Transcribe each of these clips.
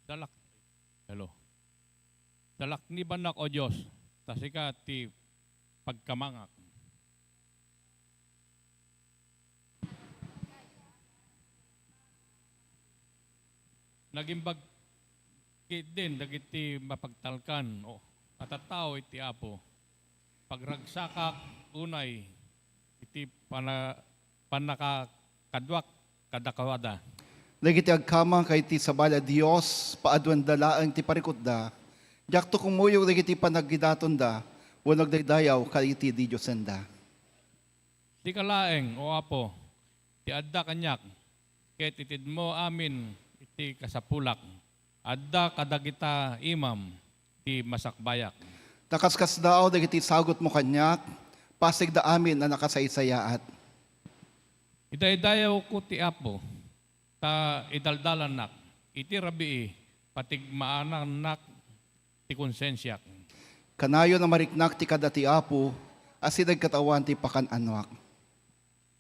Salak, hello. Salak ni banak o Diyos, tasika ti pagkamangak. Nagimbag din, dagiti mapagtalkan, o katataw iti apo. Pagragsakak, unay, iti panakakadwak, kadakawada. Dagiti agkamang kay ti sabala Dios paadwan dalaang ti parikot da. Diak to kumuyog dagiti panaggidaton da. Wanog dagdayaw kay ti di Diosenda. Di kalaeng, o apo, ti adda kanyak, ket itid mo amin iti kasapulak. Adda kadagita imam, ti masakbayak. Nakaskas daaw dagiti sagot mo kanyak, pasig da amin na nakasaysayaat. Idaydayaw ko ti apo, ta idaldalan nak, iti rabii, patigmaanan nak, ti konsensyak. Kanayo na mariknak ti kadati apo, asidag katawan ti pakananwak.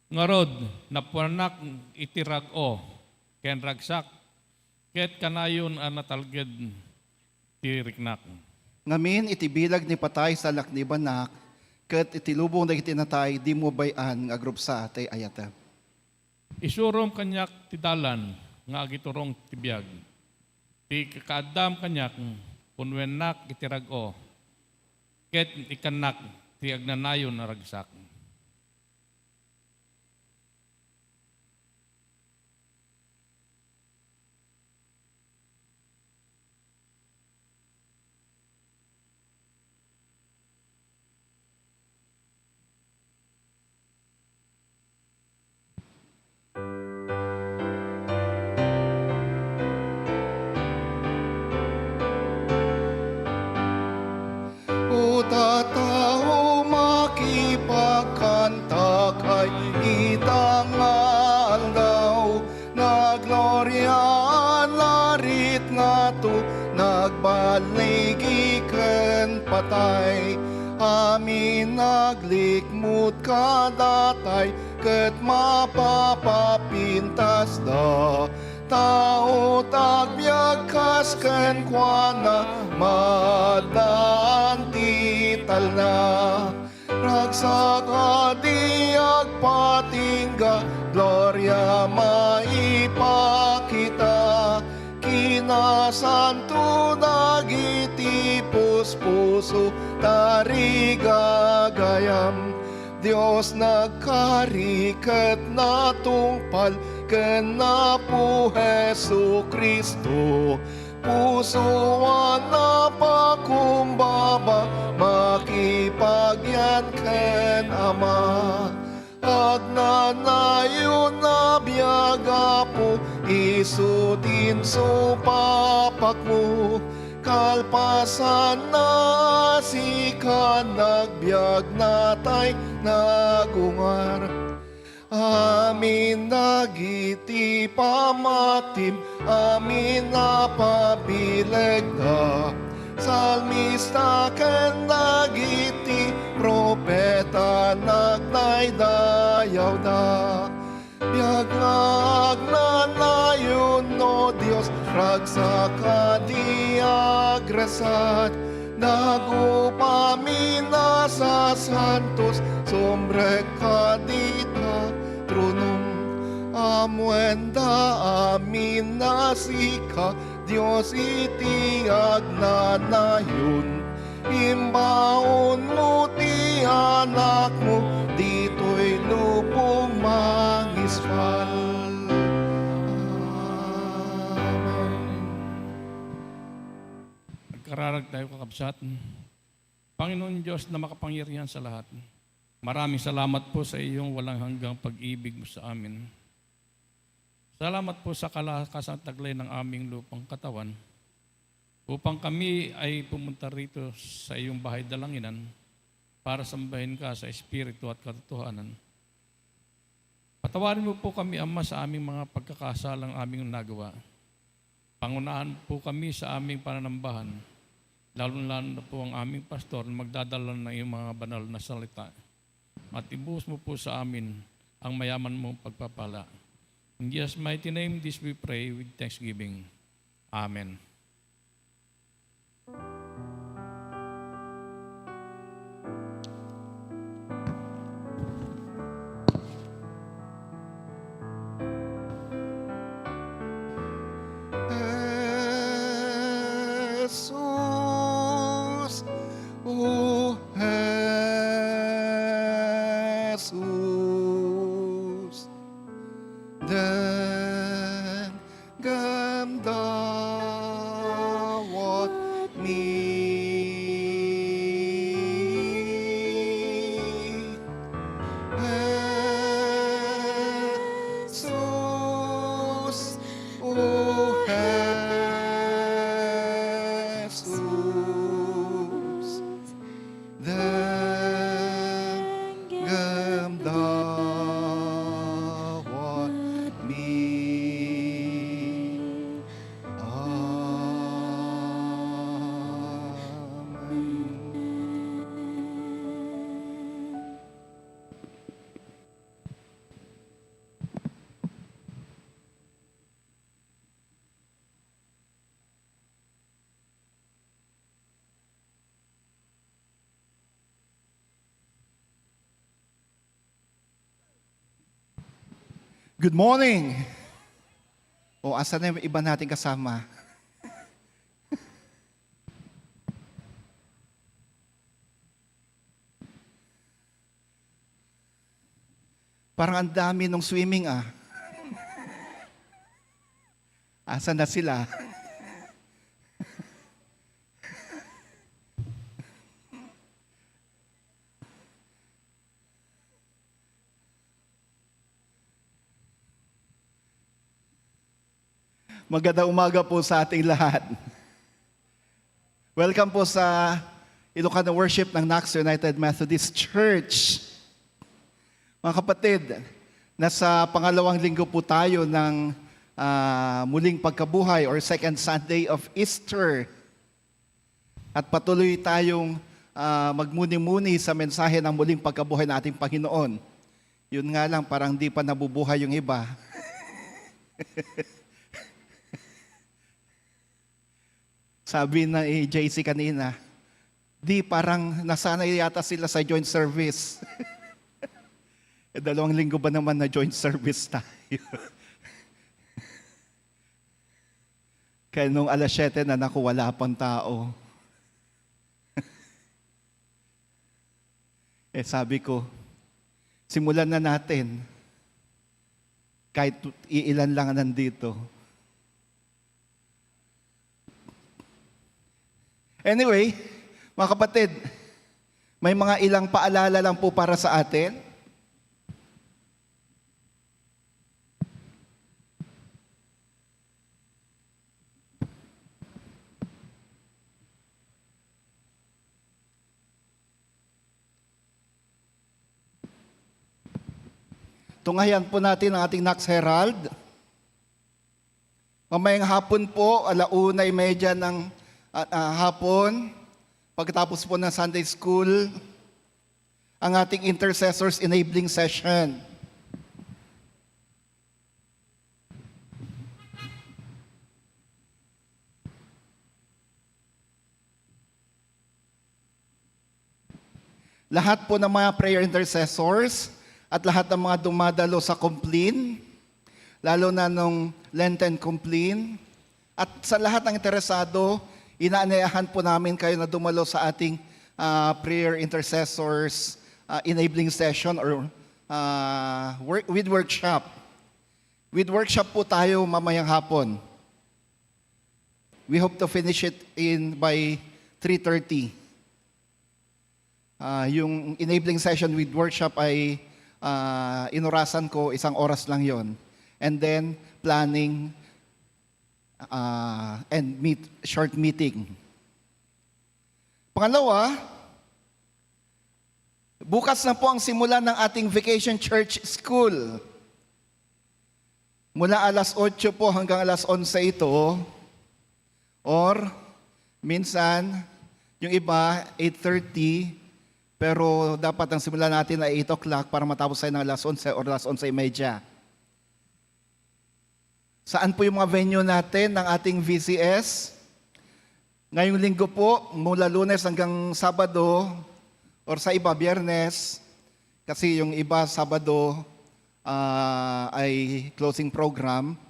Ngarod, napuanak iti rag-o, ken ragsak, ket kanayon natalged ti riknak. Ngamin iti bilag ni patay sa lakni banak, ket iti lubong dagiti natay di mo bayan nga agrupsa tay ayata. Isurom kanyak ti dalan, nga agiturong ti biyag. Ti kakadam kanyak, punwenak iti rag-o, ket ikanak ti agnanayon na ragsak. O tatao makipagkanta kay itangan daw, naglorya larit nga to, nagbaligi ken patay. Amin naglikmut kadatay, ket mapapapintas da. Tao tagbiag kas ken kuana, madaan tital na. Ragsaka di agpatingga, gloria maipakita. Kinasanto dagiti puspuso, tarigagayam. Diyos nagkari ket natungpal, ken na po Hesu Kristo. Pusoan na pakumbaba, makipagyan ken Ama. Agnanayon na biyaga po, isutin supapak mo. Kalpasan na sika, nagbiag natay nagungar. Amin nagiti pamatim, amin na pabileg da. Salmista ken nagiti propeta, nagnaydayaw da. Biag nga agnanayon no Dios, ragsaka di agrasat. Nagupamina sa santos, sombre kadita tronong. Amuenda amin nasika, Dios iti agnanayon. Imbaon mo ti anak mo, dito'y lupong mangisfal. Kararag tayo kakabsat. Panginoon Diyos na makapangyarihan sa lahat, maraming salamat po sa iyong walang hanggang pag-ibig mo sa amin. Salamat po sa kalakasan at taglay ng aming lupang katawan upang kami ay pumunta rito sa iyong bahay dalanginan para sambahin ka sa espiritu at katotohanan. Patawarin mo po kami, Ama, sa aming mga pagkakasalang aming nagawa. Pangunahan po kami sa aming pananambahan, lalo-lalo na po ang aming pastor na magdadala ng iyong mga banal na salita. Matibus mo po sa amin ang mayaman mong pagpapala. In Jesus' mighty name, this we pray with thanksgiving. Amen. Jesus. Dan gamdawat mi Jesus, o Jesus, dan gamdawat mi. Good morning! O, asan na yung iba nating kasama? Parang ang dami nung swimming ah. Asan na sila? Magandang umaga po sa ating lahat. Welcome po sa Ilocano Worship ng Nax United Methodist Church. Mga kapatid, nasa pangalawang linggo po tayo ng muling pagkabuhay or second Sunday of Easter. At patuloy tayong magmuni-muni sa mensahe ng muling pagkabuhay ng ating Panginoon. Yun nga lang, parang di pa nabubuhay yung iba. Sabi na JC kanina, parang nasanay yata sila sa joint service. 2 linggo ba naman na joint service tayo? Kaya nung 7:00 na naku, wala pang tao. Sabi ko, simulan na natin. Kahit iilan lang nandito. Anyway, mga kapatid, may mga ilang paalala lang po para sa atin. Tunghayan po natin ang ating Nax Herald. Mamayang hapon po, 1:30 ng hapon, pagkatapos po ng Sunday School, ang ating Intercessors Enabling Session. Lahat po ng mga prayer intercessors at lahat ng mga dumadalo sa Compline, lalo na nung Lenten Compline, at sa lahat ng interesado, inaanyayahan po namin kayo na dumalo sa ating prayer intercessors enabling session or with workshop. With workshop po tayo mamayang hapon. We hope to finish it by 3:30. Yung enabling session with workshop ay inurasan ko, 1 oras lang yon. And then planning and short meeting. Pangalawa, bukas na po ang simula ng ating Vacation Church School. Mula 8:00 po hanggang 11:00 ito. Or minsan, yung iba 8:30, pero dapat ang simula natin ay 8:00 para matapos tayo ng 11:00 or 11:30. Saan po yung mga venue natin ng ating VCS? Ngayong linggo po, mula Lunes hanggang Sabado, or sa iba, Biyernes, kasi yung iba, Sabado, ay closing program.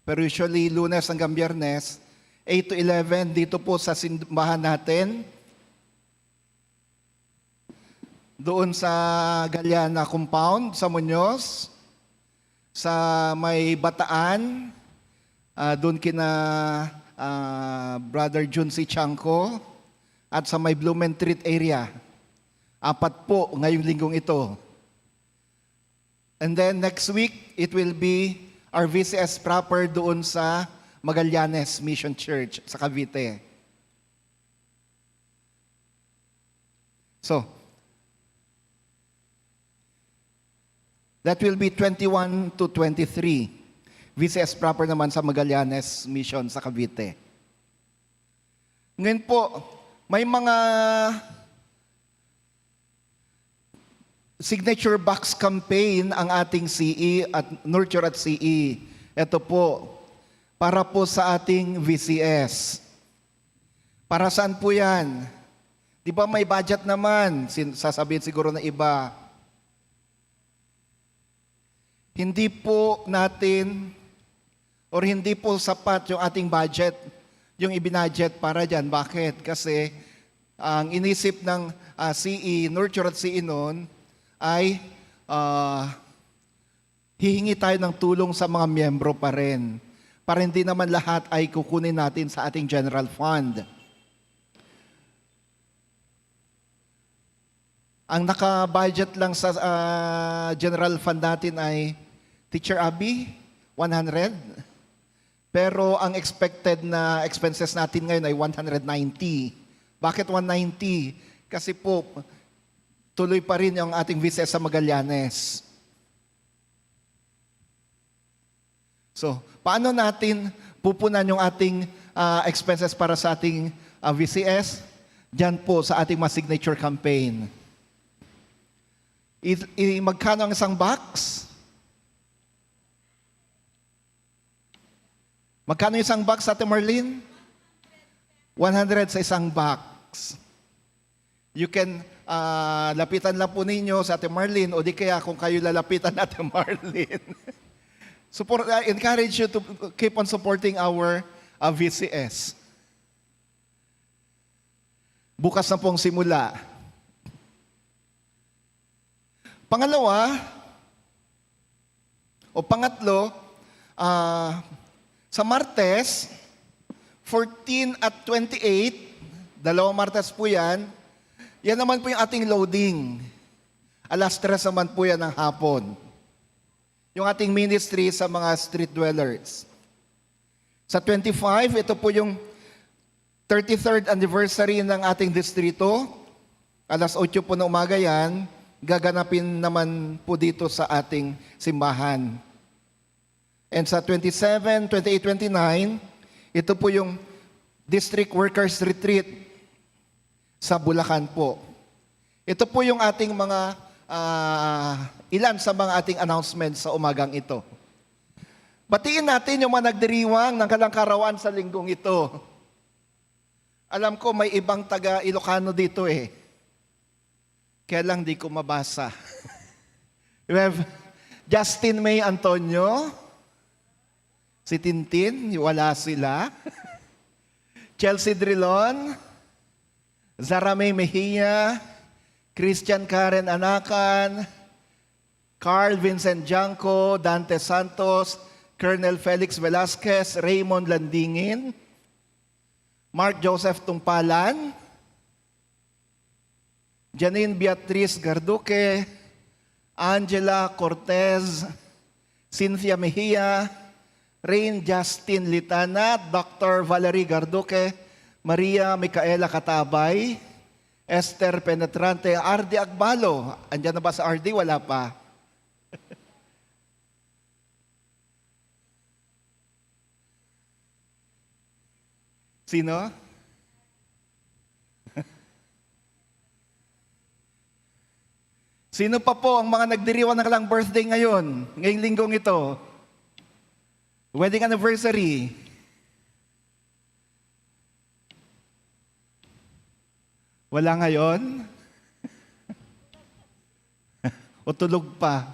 Pero usually, Lunes hanggang Biyernes, 8 to 11, dito po sa simbahan natin. doon sa Galiana Compound sa Muñoz, sa may Bataan, doon kina Brother Jun C. Chanko, at sa may Blumentritt area. 4 po ngayong linggong ito. And then next week, it will be our VCS proper doon sa Magallanes Mission Church sa Cavite. So, that will be 21 to 23. VCS proper naman sa Magallanes Mission sa Cavite. Ngayon po, may mga signature box campaign ang ating CE at Nurture at CE. Ito po, para po sa ating VCS. Para saan po yan? Di ba may budget naman? Sasabihin siguro na iba. Hindi po natin or hindi po sapat yung ating budget, yung ibinadget para dyan. Bakit? Kasi ang inisip ng CE, Nurture at CE noon, ay hihingi tayo ng tulong sa mga miyembro pa rin. Para hindi naman lahat ay kukunin natin sa ating general fund. Ang naka-budget lang sa general fund natin ay Teacher Abby, 100. Pero ang expected na expenses natin ngayon ay 190. Bakit 190? Kasi po, tuloy pa rin yung ating VCS sa Magallanes. So, paano natin pupunan yung ating expenses para sa ating VCS? Diyan po sa ating mga signature campaign. Magkano ang isang box? Magkano isang box, Ate Marlene? 100 sa isang box. You can lapitan lang po ninyo sa Ate Marlene o di kaya kung kayo lalapitan na Ate Marlene. Encourage you to keep on supporting our VCS. Bukas na pong simula. Pangatlo, sa Martes, 14 at 28, 2 Martes po yan naman po yung ating loading. 3:00 naman po yan ng hapon. Yung ating ministry sa mga street dwellers. Sa 25, ito po yung 33rd anniversary ng ating distrito. 8:00 po na umaga yan. Gaganapin naman po dito sa ating simbahan. And sa 27, 28, 29, ito po yung District Workers Retreat sa Bulacan po. Ito po yung ating mga ilan sa mga ating announcements sa umagang ito. Batiin natin yung mga nagdiriwang ng kalangkarawan sa linggong ito. Alam ko may ibang taga Ilocano dito eh. Kaya lang di ko mabasa. We have Justin May Antonio, si Tintin, wala sila. Chelsea Drilon, Zara May Mejia, Christian Karen Anakan, Carl Vincent Janco, Dante Santos, Colonel Felix Velasquez, Raymond Landingin, Mark Joseph Tungpalan, Janine Beatriz Garduque, Angela Cortez, Cynthia Mejia, Rain Justin Litana, Dr. Valerie Garduque, Maria Micaela Katabay, Esther Penetrante, RD Agbalo. Andiyan na ba sa RD? Wala pa. Sino? Sino pa po ang mga nagdiriwang ng kalang birthday ngayon? Ngayong linggong ito. Wedding anniversary. Wala ngayon? O tulog pa?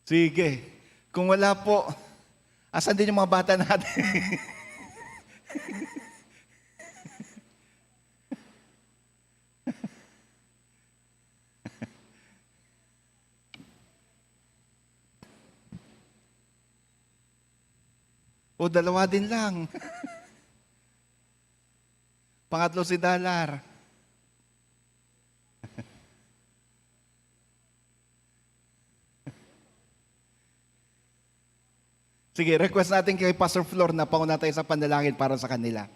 Sige. Kung wala po, asan din yung mga bata natin? O dalawa din lang. Pangatlo si Dalar. Sige, request natin kay Pastor Flor na pauna tayo sa panalangin para sa kanila.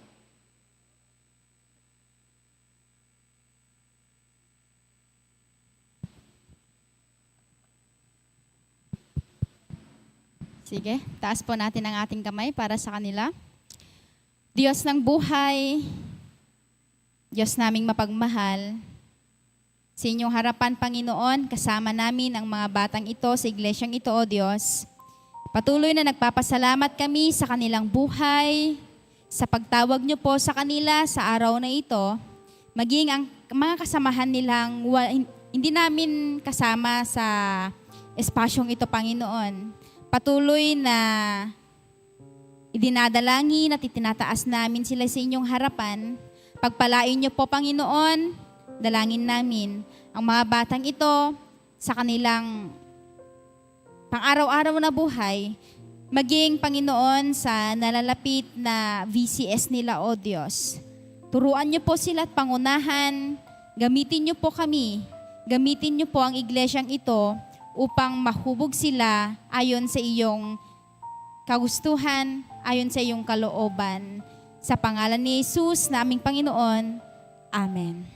Sige, taas po natin ang ating kamay para sa kanila. Diyos ng buhay, Diyos naming mapagmahal, sa inyong harapan, Panginoon, kasama namin ang mga batang ito sa iglesyang ito, O Diyos. Patuloy na nagpapasalamat kami sa kanilang buhay, sa pagtawag niyo po sa kanila sa araw na ito, maging ang mga kasamahan nilang hindi namin kasama sa espasyong ito, Panginoon. Patuloy na idinadalangin at itinataas namin sila sa inyong harapan. Pagpalain niyo po, Panginoon, dalangin namin ang mga batang ito sa kanilang pang-araw-araw na buhay, maging, Panginoon, sa nalalapit na VCS nila, O Diyos. Turuan niyo po sila at pangunahan, gamitin niyo po kami, gamitin niyo po ang iglesyang ito upang mahubog sila ayon sa iyong kagustuhan, ayon sa iyong kalooban. Sa pangalan ni Jesus, na aming Panginoon. Amen.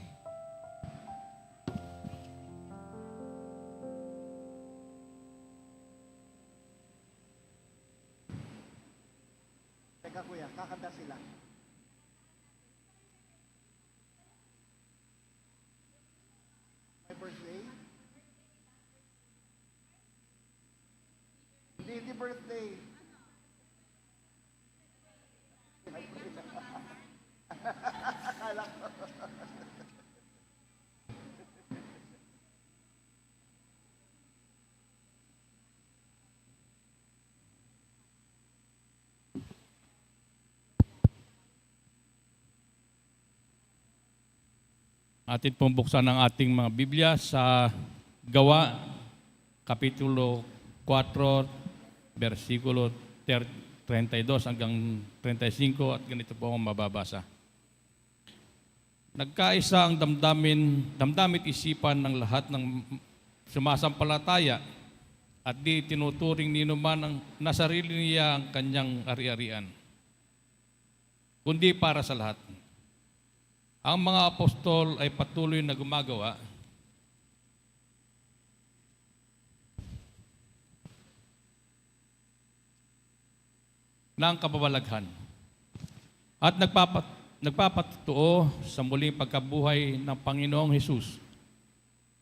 Teka kuya, kakanta sila. My birthday? Hindi birthday. Atin pong buksan ang ating mga Biblia sa Gawa, Kapitulo 4, versikulo 32 hanggang 35 at ganito po ang mababasa. Nagkaisa ang damdamit isipan ng lahat ng sumasampalataya at di tinuturing ni numan ang nasarili niya ang kanyang ari-arian, kundi para sa lahat. Ang mga apostol ay patuloy na gumagawa ng kababalaghan at nagpapatuo sa muling pagkabuhay ng Panginoong Hesus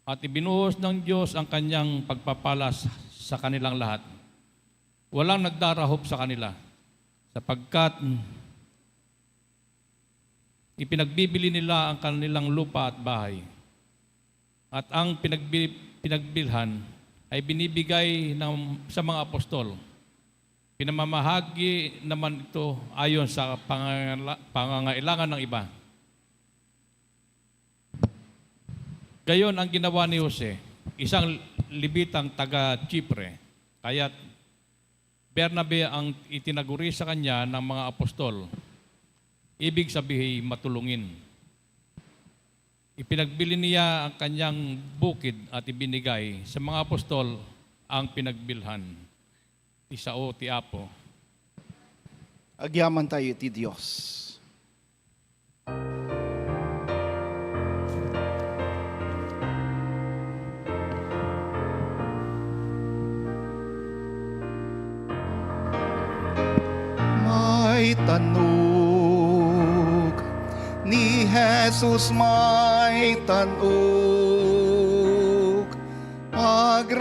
at ibinuhos ng Diyos ang kanyang pagpapalas sa kanilang lahat. Walang nagdarahop sa kanila sapagkat ipinagbibili nila ang kanilang lupa at bahay. At ang pinagbilhan ay binibigay sa mga apostol. Pinamamahagi naman ito ayon sa pangangailangan ng iba. Gayon ang ginawa ni Jose, isang libitang taga Chipre. Kaya't Bernabe ang itinaguri sa kanya ng mga apostol. Ibig sabihin, matulungin. Ipinagbili niya ang kanyang bukid at ibinigay sa mga apostol ang pinagbilhan. Isao ti Apo. Agyaman tayo ti Diyos. May tanog ni Jesus, may tanog, pagraman,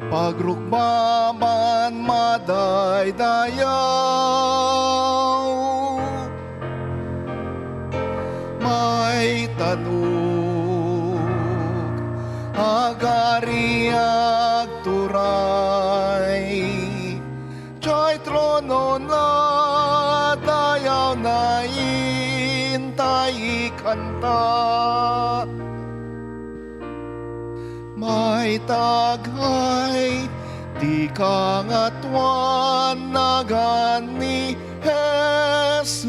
pagrukbaman, madaydayaw. May tanog, agari agturay, joy trono na dayaw na intay kanta. May tagay Di kangatuan ni Jesus,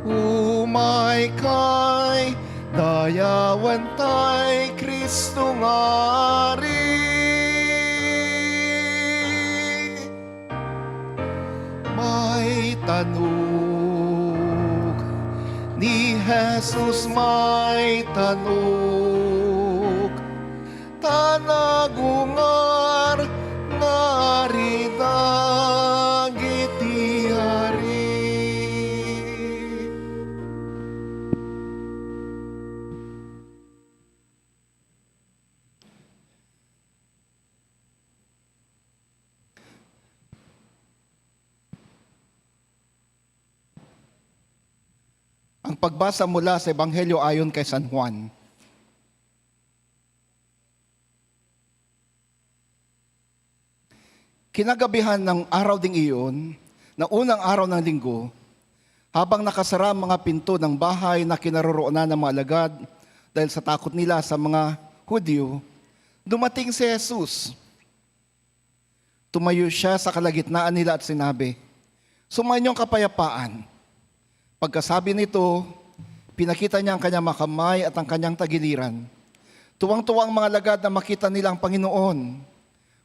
umay kay dayawan tay Kristo ngari. May tanong ni Jesus, may tanong, tanagungar ngari dagiti hari. Ang pagbasa mula sa Ebanghelyo ayon kay San Juan. Kinagabihan ng araw ding iyon, na unang araw ng linggo, habang nakasara ang mga pinto ng bahay na kinaroroonan ng mga alagad dahil sa takot nila sa mga Hudyo, dumating si Jesus. Tumayo siya sa kalagitnaan nila at sinabi, "Sumainyong kapayapaan." Pagkasabi nito, pinakita niya ang kanyang makamay at ang kanyang tagiliran. Tuwang-tuwang mga alagad na makita nila ang Panginoon.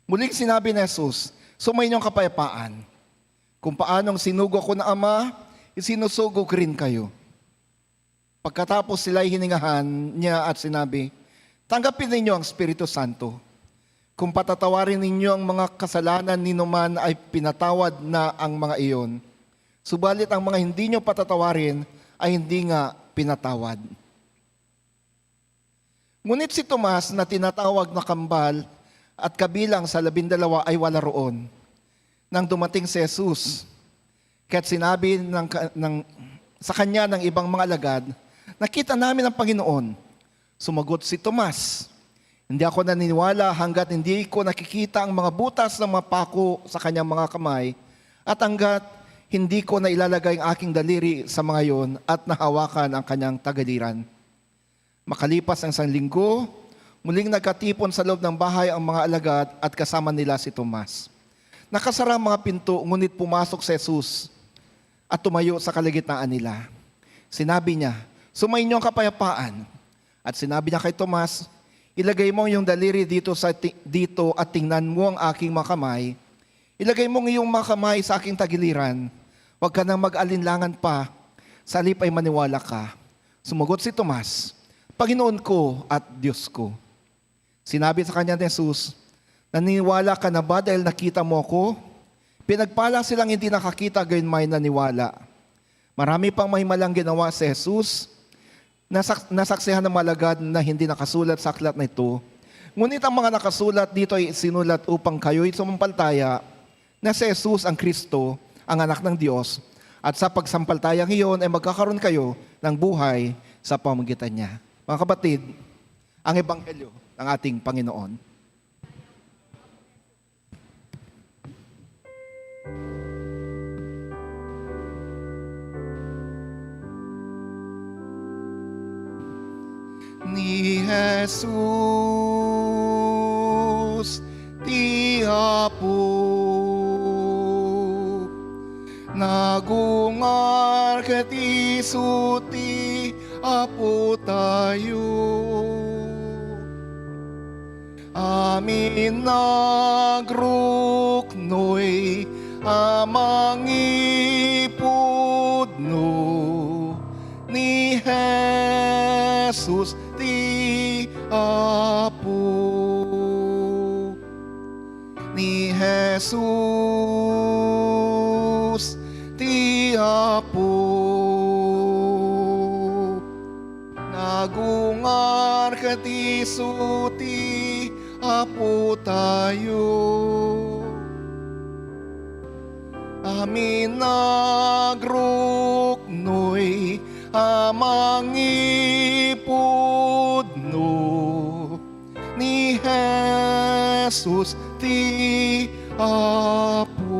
Muling sinabi ni Jesus, "Sumainyong kapayapaan. Kung paanong sinugo ko na Ama, isinusugo ko rin kayo." Pagkatapos sila'y hiningahan niya at sinabi, "Tanggapin ninyo ang Espiritu Santo. Kung patatawarin ninyo ang mga kasalanan ninuman ay pinatawad na ang mga iyon. Subalit ang mga hindi nyo patatawarin ay hindi nga pinatawad." Ngunit si Tomas na tinatawag na kambal at kabilang sa 12 ay wala roon nang dumating si Jesus. Kaya't sinabi sa kanya ng ibang mga alagad, "Nakita namin ang Panginoon." Sumagot si Tomas, "Hindi ako naniniwala hanggat hindi ko nakikita ang mga butas ng mga pako sa kanyang mga kamay at hanggat hindi ko na ilalagay ang aking daliri sa mga iyon at nahawakan ang kanyang tagaliran." Makalipas ang 1 linggo, muling nagkatipon sa loob ng bahay ang mga alagad at kasama nila si Tomas. Nakasara ang mga pinto, ngunit pumasok si Jesus at tumayo sa kalagitnaan nila. Sinabi niya, "Sumainyo ang kapayapaan." At sinabi niya kay Tomas, "Ilagay mo yung daliri dito at tingnan mo ang aking mga kamay. Ilagay mo ang iyong mga kamay sa aking tagiliran. Huwag ka nang mag-alinlangan pa, sa halip ay maniwala ka." Sumagot si Tomas, "Panginoon ko at Diyos ko." Sinabi sa kanya ni Jesus, "Naniniwala ka na ba dahil nakita mo ako? Pinagpala silang hindi nakakita gayon may naniwala." Marami pang mahimalang ginawa si Jesus, nasaksihan ng malagad na hindi nakasulat sa aklat na ito. Ngunit ang mga nakasulat dito ay sinulat upang kayo'y sumampalataya na si Jesus ang Kristo, ang anak ng Diyos, at sa pagsampalatayang iyon ay magkakaroon kayo ng buhay sa pamamagitan niya. Mga kapatid, ang Ebanghelyo ng ating Panginoon. Ni Jesus ti Apo, nagungar ket isu ti Apo tayo. Amin nagruknoy amang ipudno ni Jesus ti Apo. Ni Jesus ti Apo, nagungar ket isu ti Apo tayo. Amin nagruknoy amang ipudno ni Jesus ti Apo.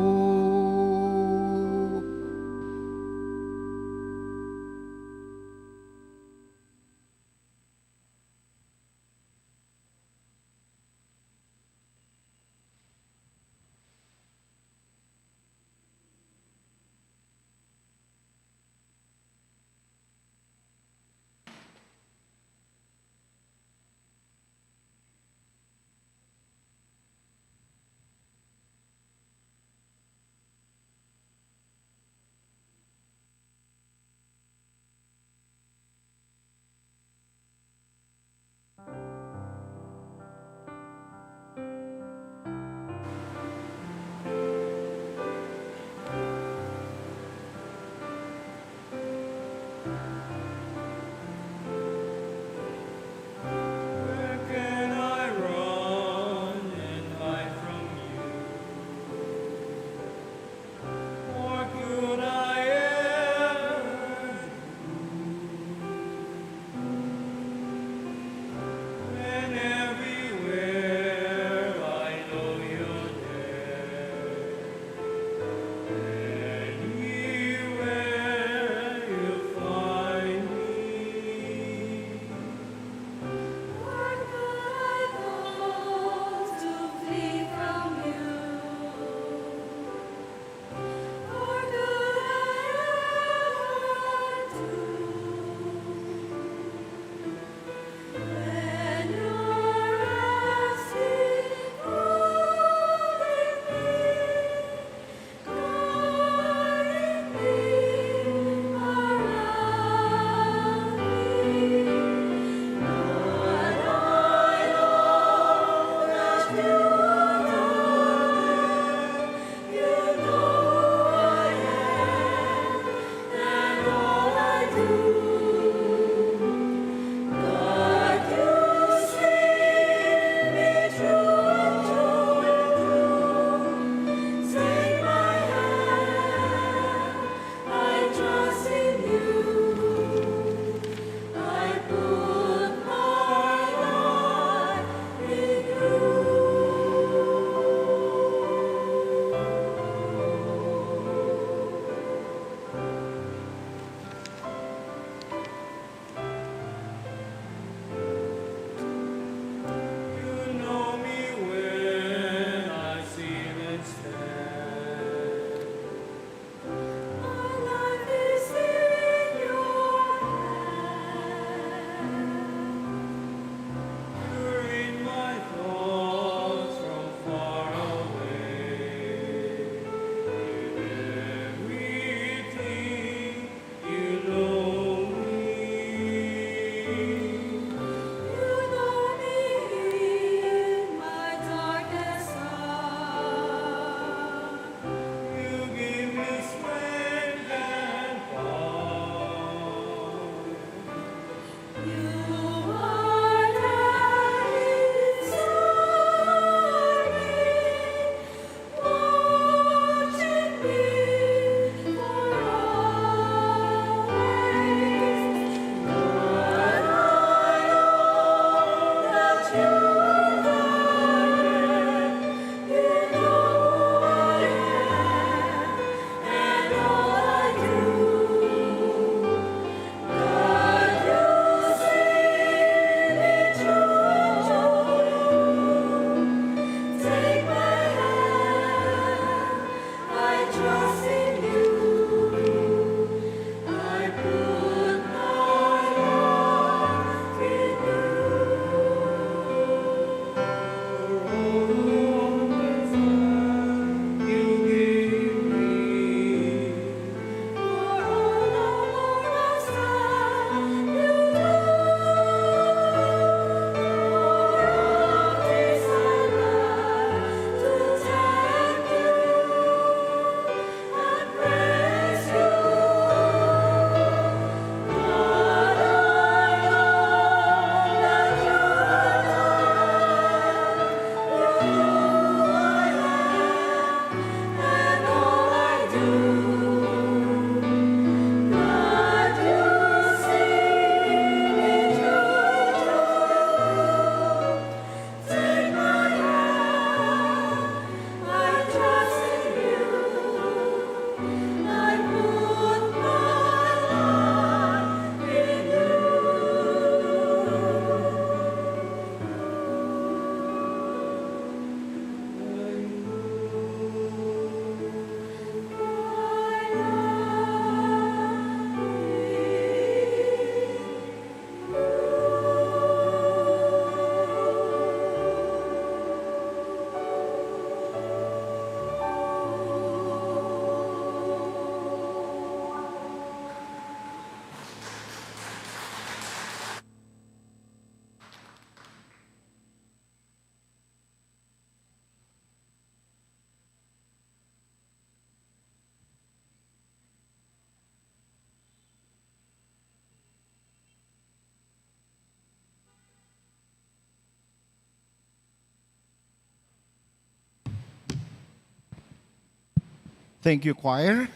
Thank you, choir.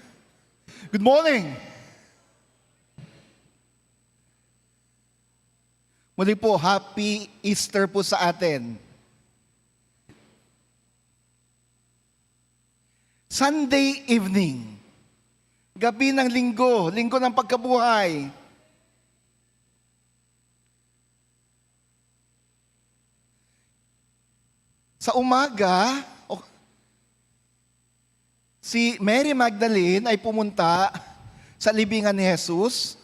Good morning. Muli po, Happy Easter po sa atin. Sunday evening, gabi ng linggo, linggo ng pagkabuhay. Sa umaga, si Mary Magdalene ay pumunta sa libingan ni Jesus.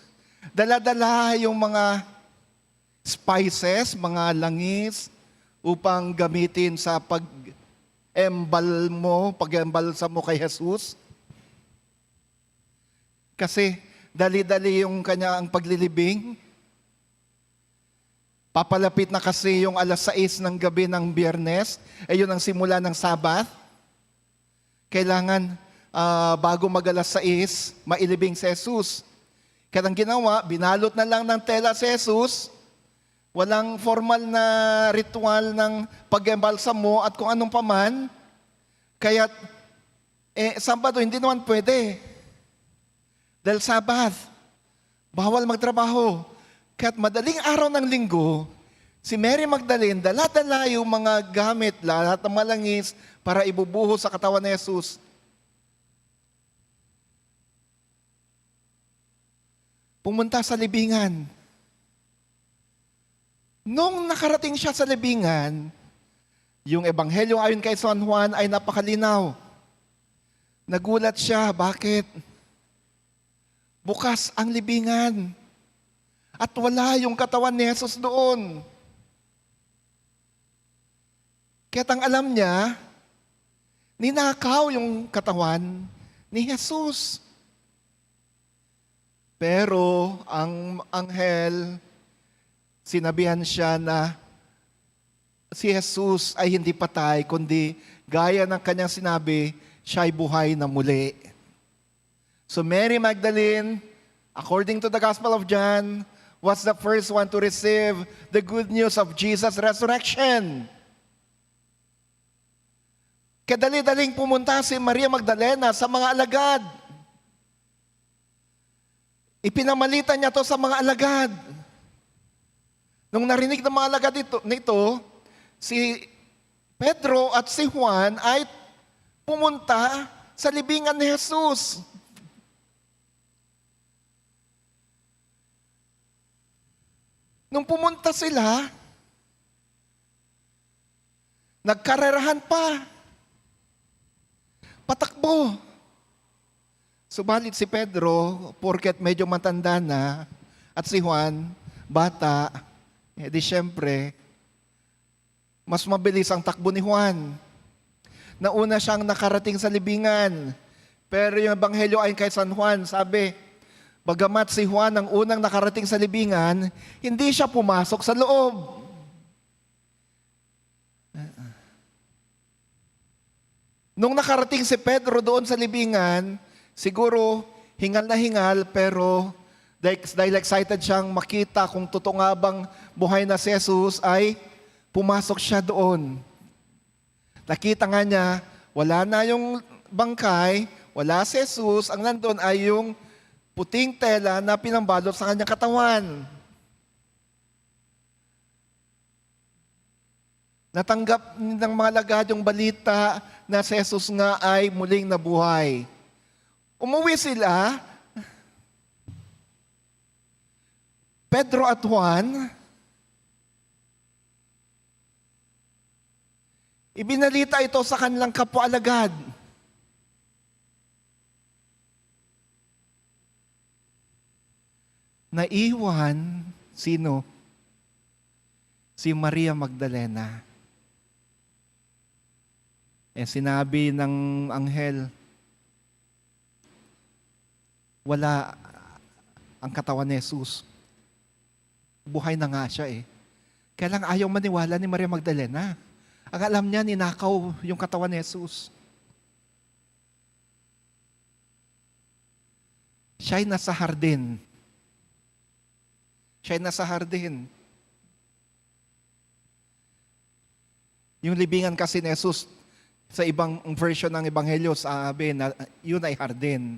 Dala-dala yung mga spices, mga langis, upang gamitin sa pag-embalsa mo kay Jesus. Kasi dali-dali yung kanya ang paglilibing. Papalapit na kasi yung 6:00 ng gabi ng Biyernes, ay yun ang simula ng Sabat. Kailangan bago mag-6:00, mailibing si Jesus. Kaya ang ginawa, binalot na lang ng tela si Jesus. Walang formal na ritual ng pag-embalsamo at kung anong paman. Kaya, Sabado, hindi naman pwede. Dahil Sabat, bawal magtrabaho. Kaya't madaling araw ng linggo, si Mary Magdalene, dala-dala yung mga gamit, lahat ng malangis, para ibubuhos sa katawan ni Jesus. Pumunta sa libingan. Nung nakarating siya sa libingan, yung ebanghelyo ayon kay San Juan ay napakalinaw. Nagulat siya, bakit? Bukas ang libingan. At wala yung katawan ni Jesus doon. Kaya't ang alam niya, ninakaw yung katawan ni Jesus. Pero ang anghel, sinabihan siya na si Jesus ay hindi patay, kundi gaya ng kanyang sinabi, siya ay buhay na muli. So Mary Magdalene, according to the Gospel of John, was the first one to receive the good news of Jesus' resurrection. Kadali-daling pumunta si Maria Magdalena sa mga alagad. Ipinamalita niya to sa mga alagad. Nung narinig ng mga alagad nito, si Pedro at si Juan ay pumunta sa libingan ni Jesus. Nung pumunta sila, nagkarerahan pa. Patakbo. Subalit si Pedro, porket medyo matanda na, at si Juan, bata, di syempre, mas mabilis ang takbo ni Juan. Nauna siyang nakarating sa libingan. Pero yung ebanghelyo ayon kay San Juan, sabi, bagamat si Juan ang unang nakarating sa libingan, hindi siya pumasok sa loob. Nung nakarating si Pedro doon sa libingan, siguro hingal na hingal, pero dahil excited siyang makita kung totoo nga bang buhay na si Jesus, ay pumasok siya doon. Nakita nga niya, wala na yung bangkay, wala si Jesus, ang nandun ay yung puting tela na pinambalot sa kanyang katawan. Natanggap ng mga lagad yung balita na si Jesus nga ay muling nabuhay. Umuwi sila, Pedro at Juan, ibinalita ito sa kanilang kapwa-alagad. Naiwan, sino? Si Maria Magdalena. Sinabi ng anghel, wala ang katawan ni Jesus. Buhay na nga siya Kaya lang ayaw maniwala ni Maria Magdalena. Ang alam niya, ninakaw yung katawan ni Jesus. Siya'y nasa hardin. Yung libingan kasi ni Jesus, Sa ibang version ng Ebanghelyo, sabi na yun ay hardin.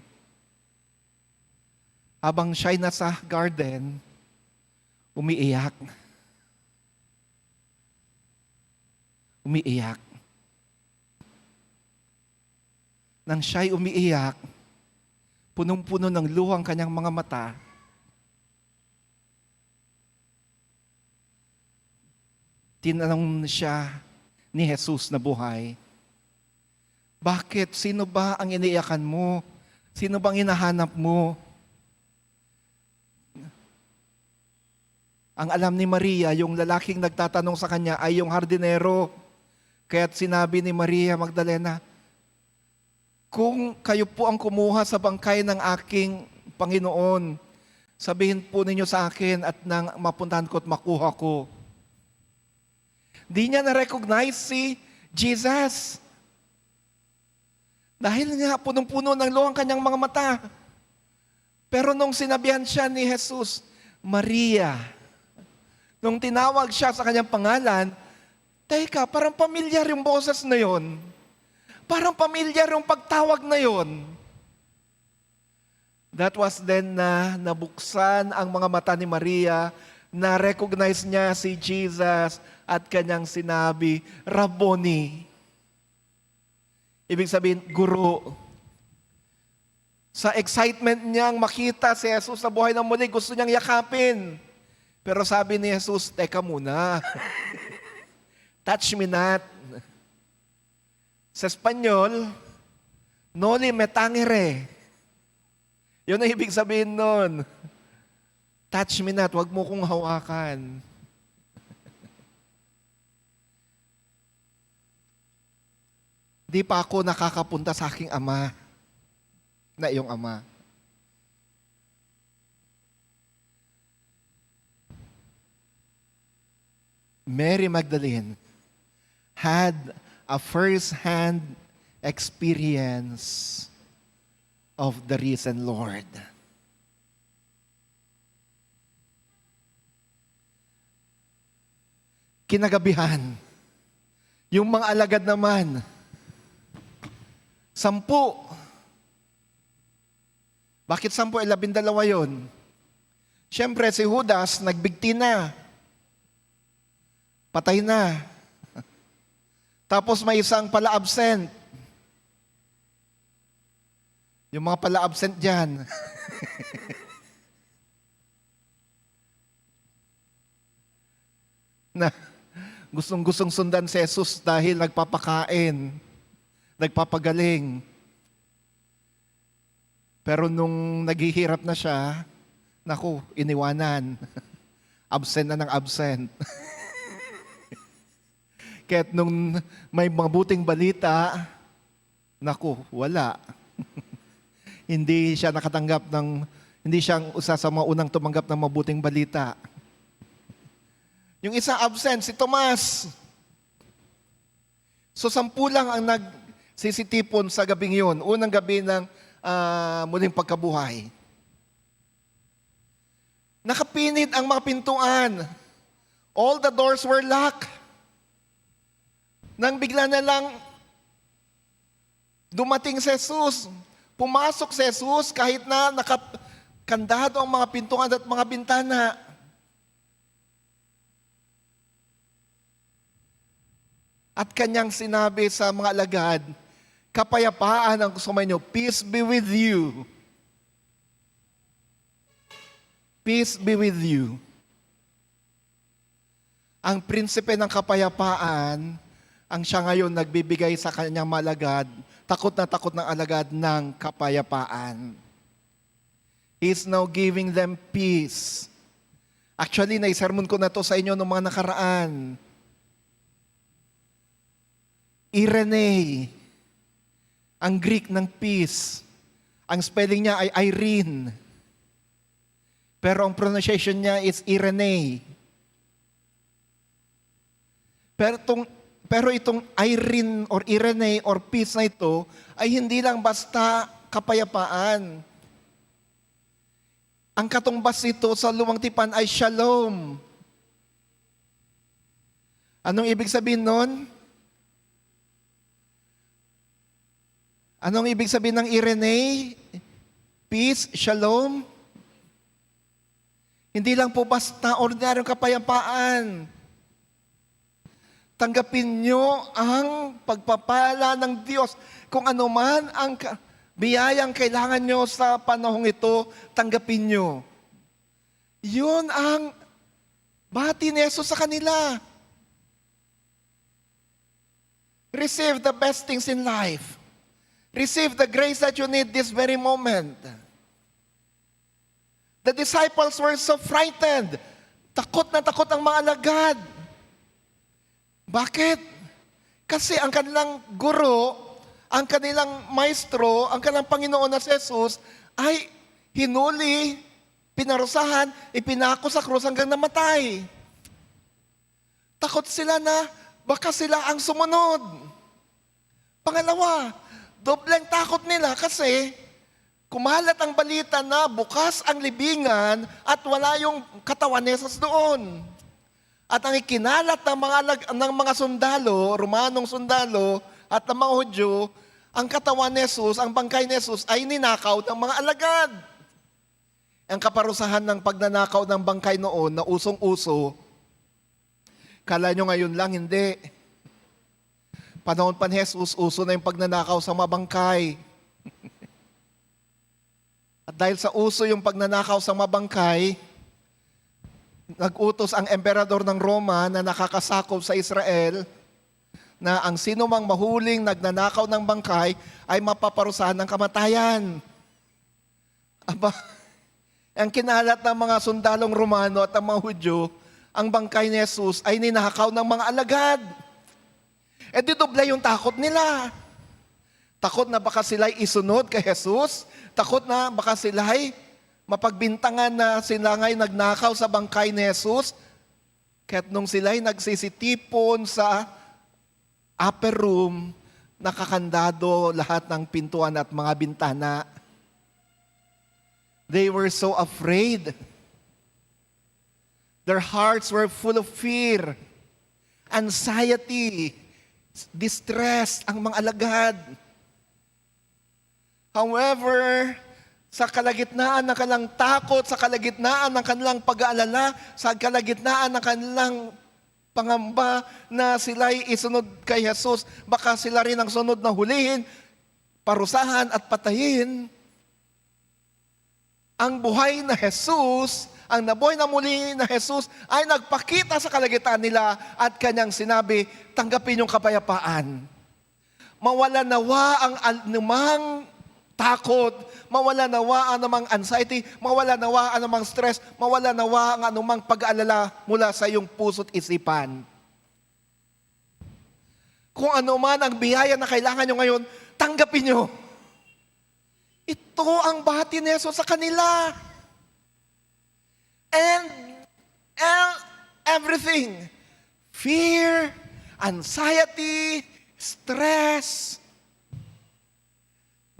Habang siya'y nasa garden, umiiyak. Umiiyak. Nang siya'y umiiyak, punong-puno ng luha ang kanyang mga mata, tinanong siya ni Jesus na buhay, bakit? Sino ba ang iniiyakan mo? Sino bang hinahanap mo? Ang alam ni Maria, yung lalaking nagtatanong sa kanya ay yung hardinero. Kaya't sinabi ni Maria Magdalena, kung kayo po ang kumuha sa bangkay ng aking Panginoon, sabihin po ninyo sa akin at nang mapuntahan ko at makuha ko. Di niya na-recognize si Jesus. Dahil nga punong-puno ng luha ang kanyang mga mata. Pero nung sinabihan siya ni Jesus, Maria, nung tinawag siya sa kanyang pangalan, teka, parang pamilyar yung boses na yon. Parang pamilyar yung pagtawag na yon. That was then na nabuksan ang mga mata ni Maria, na-recognize niya si Jesus at kanyang sinabi, Rabboni. Ibig sabihin, guro. Sa excitement niyang makita si Jesus sa buhay ng muli, gusto niyang yakapin. Pero sabi ni Jesus, teka muna. Touch me not. Sa Espanyol, noli me tangere. Yun ang ibig sabihin nun. Touch me not, wag mo kong hawakan. Di pa ako nakakapunta sa aking ama, na iyong ama. Mary Magdalene had a first-hand experience of the risen Lord. Kinagabihan, yung mga alagad naman, 10. Bakit 10? 12 yun. Siyempre, si Judas, nagbigti na. Patay na. Tapos may isang pala-absent. Yung mga pala-absent dyan. Na gustong-gustong sundan si Jesus dahil nagpapakain, nagpapagaling. Pero nung naghihirap na siya, naku, iniwanan. Absent na ng absent. Kaya't nung may mabuting balita, naku, wala. Hindi siya nakatanggap ng, hindi siya isa sa mga unang tumanggap ng mabuting balita. Yung isa absent, si Tomas. So 10 lang ang nagsisitipon sa gabing yun. Unang gabi ng muling pagkabuhay. Nakapinit ang mga pintuan. All the doors were locked. Nang bigla na lang dumating si Jesus, pumasok si Jesus kahit na nakakandado ang mga pintuan at mga bintana. At kanyang sinabi sa mga alagad, kapayapaan ang sumainyo, peace be with you. Peace be with you. Ang prinsipe ng kapayapaan, ang siya ngayon nagbibigay sa kanyang malagad, takot ng alagad ng kapayapaan. He is now giving them peace. Actually, naisermon ko na to sa inyo noong mga nakaraan. Irene, ang Greek ng peace. Ang spelling niya ay Irene. Pero ang pronunciation niya is Irene. Pero itong Irene or Irene or peace na ito ay hindi lang basta kapayapaan. Ang katumbas nito sa lumang tipan ay shalom. Anong ibig sabihin nun? Anong ibig sabihin ng Irene? Peace, shalom. Hindi lang po basta ordinaryong kapayapaan. Tanggapin nyo ang pagpapala ng Diyos. Kung ano man ang biyayang kailangan nyo sa panahong ito, tanggapin nyo. Yun ang bati ni Jesus sa kanila. Receive the best things in life. Receive the grace that you need this very moment. The disciples were so frightened. Takot na takot ang mga alagad. Bakit? Kasi ang kanilang guro, ang kanilang maestro, ang kanilang Panginoon na si Jesus ay hinuli, pinarusahan, ipinako sa krus hanggang namatay. Takot sila na baka sila ang sumunod. Pangalawa, dobleng takot nila kasi kumalat ang balita na bukas ang libingan at wala yung katawan ni Jesus doon. At ang ikinalat ng mga sundalo, Romanong sundalo at ng mga Hudyo, ang katawan ni Jesus, ang bangkay ni Jesus ay ninakaw ng mga alagad. Ang kaparusahan ng pagnanakaw ng bangkay noon na usong-uso, kala nyo ngayon lang, hindi. Panahon pa ni Jesus, uso na yung pagnanakaw sa mga bangkay. At dahil sa uso yung pagnanakaw sa mga bangkay, nag-utos ang emperador ng Roma na nakakasakop sa Israel na ang sino mang mahuling nagnanakaw ng bangkay ay mapaparusahan ng kamatayan. Aba, ang kinalat ng mga sundalong Romano at ang mga Hudyo, ang bangkay ni Jesus ay ninakaw ng mga alagad. E di dobla yung takot nila. Takot na baka sila'y isunod kay Jesus. Takot na baka sila'y mapagbintangan na sila nga'y nagnakaw sa bangkay ni Jesus. Kaya't nung sila'y nagsisitipon sa upper room, nakakandado lahat ng pintuan at mga bintana. They were so afraid. Their hearts were full of fear, anxiety, distress ang mga alagad. However, sa kalagitnaan ng kanilang takot, sa kalagitnaan ng kanilang pag-aalala, sa kalagitnaan ng kanilang pangamba na sila'y isunod kay Jesus, baka sila rin ang sunod na hulihin, parusahan at patayin. Ang buhay na Jesus, ang nabuhay na muli na Jesus ay nagpakita sa kalagitnaan nila at kanyang sinabi, tanggapin yung kapayapaan. Mawala nawa ang anumang takot, mawala nawa ang anumang anxiety, mawala nawa ang anumang stress, mawala nawa ang anumang pag-aalala mula sa iyong puso't isipan. Kung ano man ang biyaya na kailangan nyo ngayon, tanggapin nyo. Ito ang bahati ni Jesus sa kanila. And everything, fear, anxiety, stress,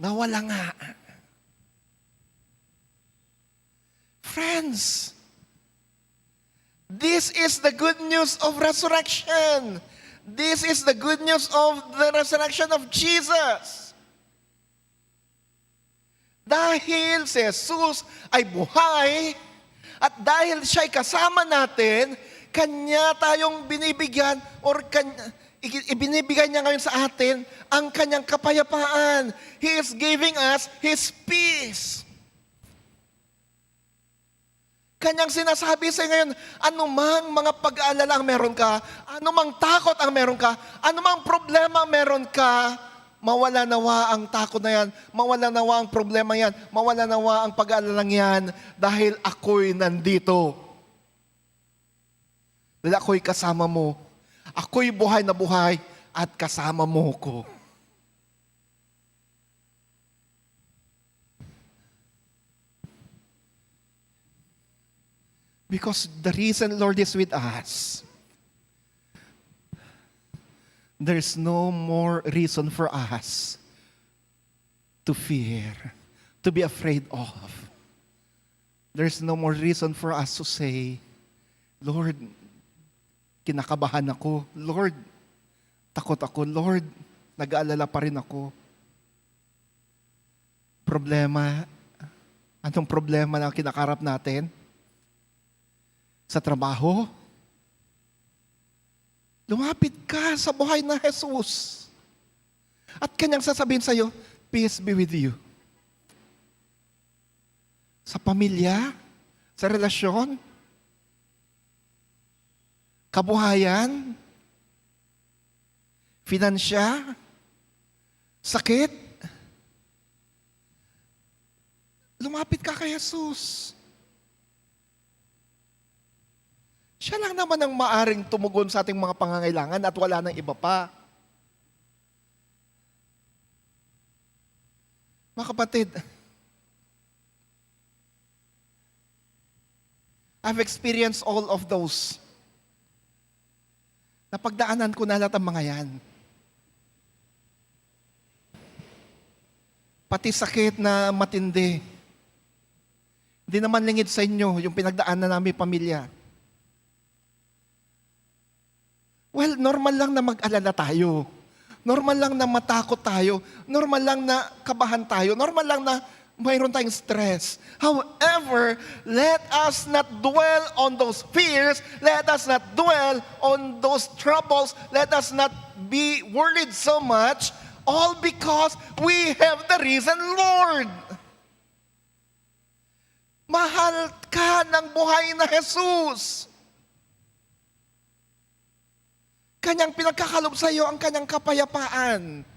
nawala nga. Friends, this is the good news of resurrection. This is the good news of the resurrection of Jesus. Dahil si Jesus ay buhay, at dahil siya'y kasama natin, Kanya tayong binibigyan or ibinibigay niya ngayon sa atin ang Kanyang kapayapaan. He is giving us His peace. Kanyang sinasabi sa ngayon, anumang mga pag-aalala ang meron ka, anumang takot ang meron ka, anumang problema ang meron ka, mawala nawa ang takot na yan, mawala nawa ang problema yan, mawala nawa ang pag-aalalang yan, dahil ako'y nandito. Dahil ako'y kasama mo. Ako'y buhay na buhay at kasama mo ko. Because the reason Lord is with us, there's no more reason for us to fear, to be afraid of. There's no more reason for us to say, Lord, kinakabahan ako. Lord, takot ako. Lord, nag-aalala pa rin ako. problema? Anong problema na kinakarap natin? Sa trabaho? Lumapit ka sa buhay na Jesus. At kanyang sasabihin sa iyo, peace be with you. Sa pamilya, sa relasyon, kabuhayan, finansya, sakit. Lumapit ka kay Jesus. Siya lang naman ang maaring tumugon sa ating mga pangangailangan at wala nang iba pa. Mga kapatid, I've experienced all of those. Napagdaanan ko na lahat ang mga yan. Pati sakit na matindi. Hindi naman lingid sa inyo yung pinagdaanan namin pamilya. Well, normal lang na mag-alala tayo. Normal lang na matakot tayo. Normal lang na kabahan tayo. Normal lang na mayroon tayong stress. However, let us not dwell on those fears. Let us not dwell on those troubles. Let us not be worried so much. All because we have the risen Lord. Mahal ka ng buhay na Jesus. Kanyang pinagkakalob sa iyo ang kanyang kapayapaan.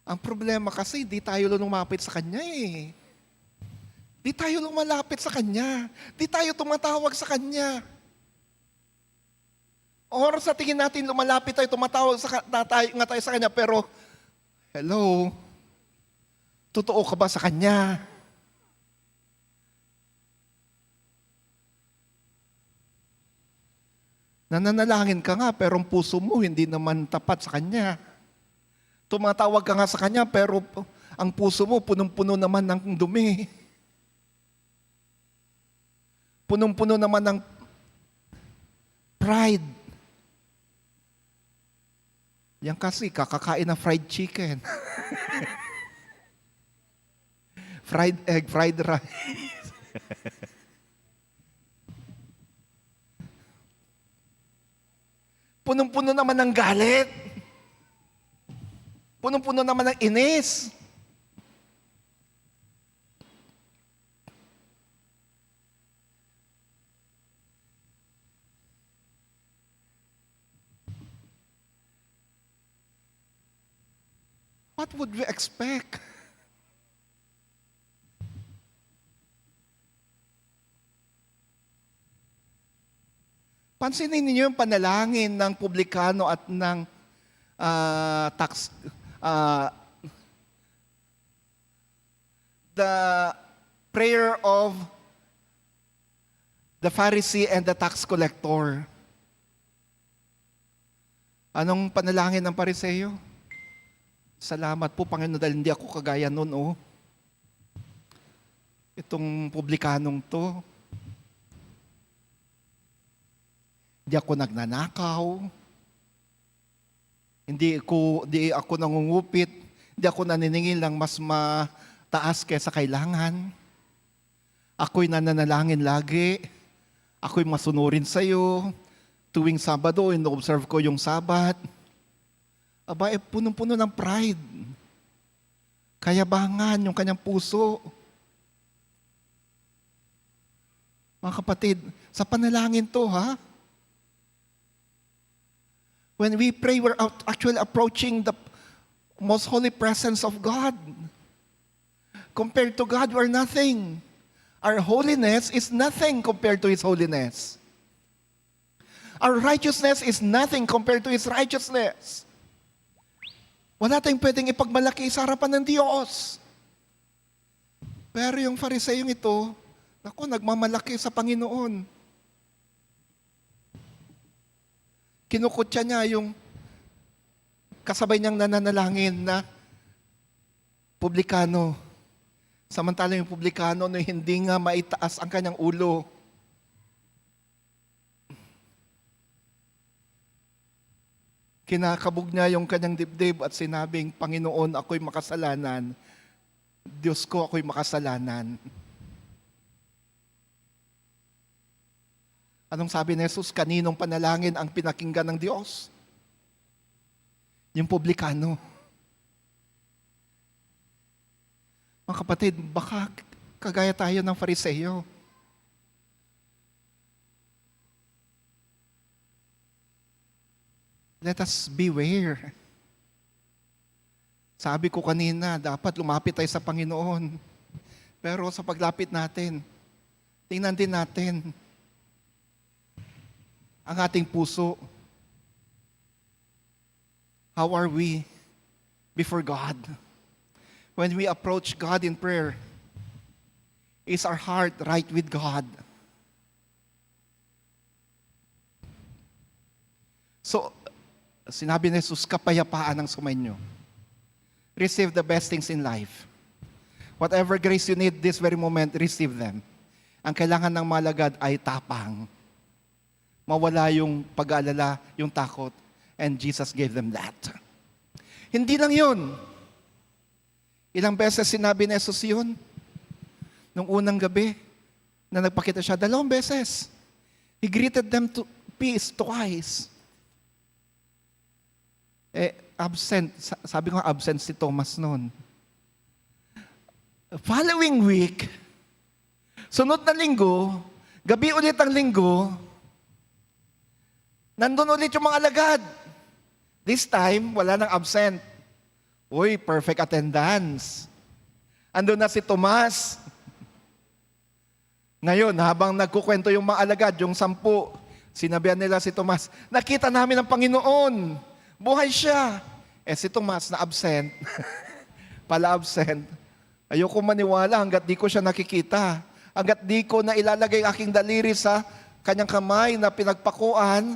Ang problema kasi, di tayo lumapit sa Kanya eh. Di tayo lumalapit sa Kanya. Di tayo tumatawag sa Kanya. Or sa tingin natin lumalapit tayo, tumatawag tayo sa Kanya, pero, hello, totoo ka ba sa Kanya? Nananalangin ka nga, pero ang puso mo hindi naman tapat sa Kanya. Tumatawag ka nga sa Kanya, pero ang puso mo punong-puno naman ng dumi. Punong-puno naman ng pride. Yan kasi, kakakain ng fried chicken. Fried egg, fried rice. Punong-puno naman ng galit. Punong-puno naman ng inis. What would we expect? Pansinin niyo yung panalangin ng publikano at ng the prayer of the Pharisee and the tax collector. Anong panalangin ng Pariseo? Salamat po, Panginoon, dahil hindi ako kagaya nun, oh. Itong publikanong to. Hindi ako nagnanakaw. Hindi ako nangungupit. Hindi ako naniningil ng mas mataas kaysa kailangan. Ako'y nananalangin lagi. Ako'y masunurin sa'yo. Tuwing Sabado, ino-observe ko yung Sabat. Aba, punong-puno ng pride. Kayabangan yung kanyang puso. Mga kapatid, sa panalangin to, ha? When we pray, we're actually approaching the most holy presence of God. Compared to God, we're nothing. Our holiness is nothing compared to His holiness. Our righteousness is nothing compared to His righteousness. Wala tayong pwedeng ipagmalaki sa harapan ng Diyos. Pero yung Fariseyong ito, naku, nagmamalaki sa Panginoon. Kinukutya niya yung kasabay niyang nananalangin na publikano. Samantalang yung publikano na hindi nga maitaas ang kanyang ulo. kinakabog niya yung kanyang dibdib at sinabing, Panginoon, ako'y makasalanan. Diyos ko, ako'y makasalanan. Anong sabi ni Jesus? Kaninong panalangin ang pinakinggan ng Diyos? Yung publikano. Mga kapatid, baka kagaya tayo ng Fariseo. Let us beware. Sabi ko kanina, dapat lumapit tayo sa Panginoon. Pero sa paglapit natin, tingnan din natin ang ating puso. How are we before God? When we approach God in prayer, is our heart right with God? So, sinabi ni Jesus, kapayapaan ang sumainyo. Receive the best things in life. Whatever grace you need this very moment, receive them. Ang kailangan ng malagad ay tapang. Mawala yung pag-aalala, yung takot. And Jesus gave them that. Hindi lang yun. Ilang beses sinabi ni Jesus yun? Nung unang gabi, na nagpakita siya, 2 beses. He greeted them to peace twice. Absent. Sabi ko absent si Thomas noon. Following week, sunod na linggo, gabi ulit ang linggo, nandun ulit yung mga alagad. This time, wala nang absent. Uy, perfect attendance. Andun na si Tomas. Ngayon, habang nagkukwento yung mga alagad, yung 10, sinabihan nila si Tomas, nakita namin ang Panginoon. Buhay siya. Si Tomas na absent. Pala absent. Ayoko maniwala hanggat di ko siya nakikita. Hanggat di ko na ilalagay aking daliri sa kanyang kamay na pinagpakuan.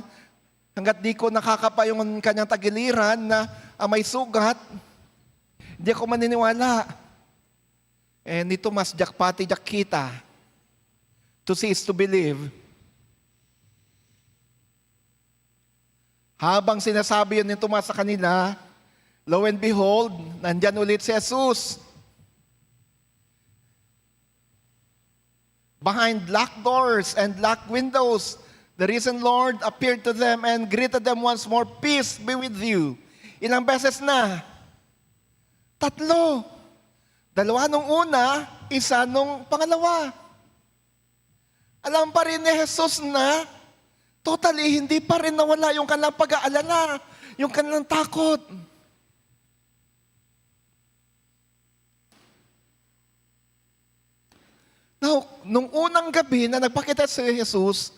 Hanggat di ko nakakapa yung kanyang tagiliran na may sugat. Di ako maniniwala. Ni Tomas, jakpati jakita. To see is to believe. Habang sinasabi yun ni Tomas sa kanila, lo and behold, nandyan ulit si Jesus. Behind locked doors and locked windows, the risen Lord appeared to them and greeted them once more, peace be with you. Ilang beses na? 3. 2 nung una, 1 nung pangalawa. Alam pa rin ni Jesus na totally, hindi pa rin nawala yung kanilang pag-aalala, yung kanilang takot. Now, nung unang gabi na nagpakita si Jesus,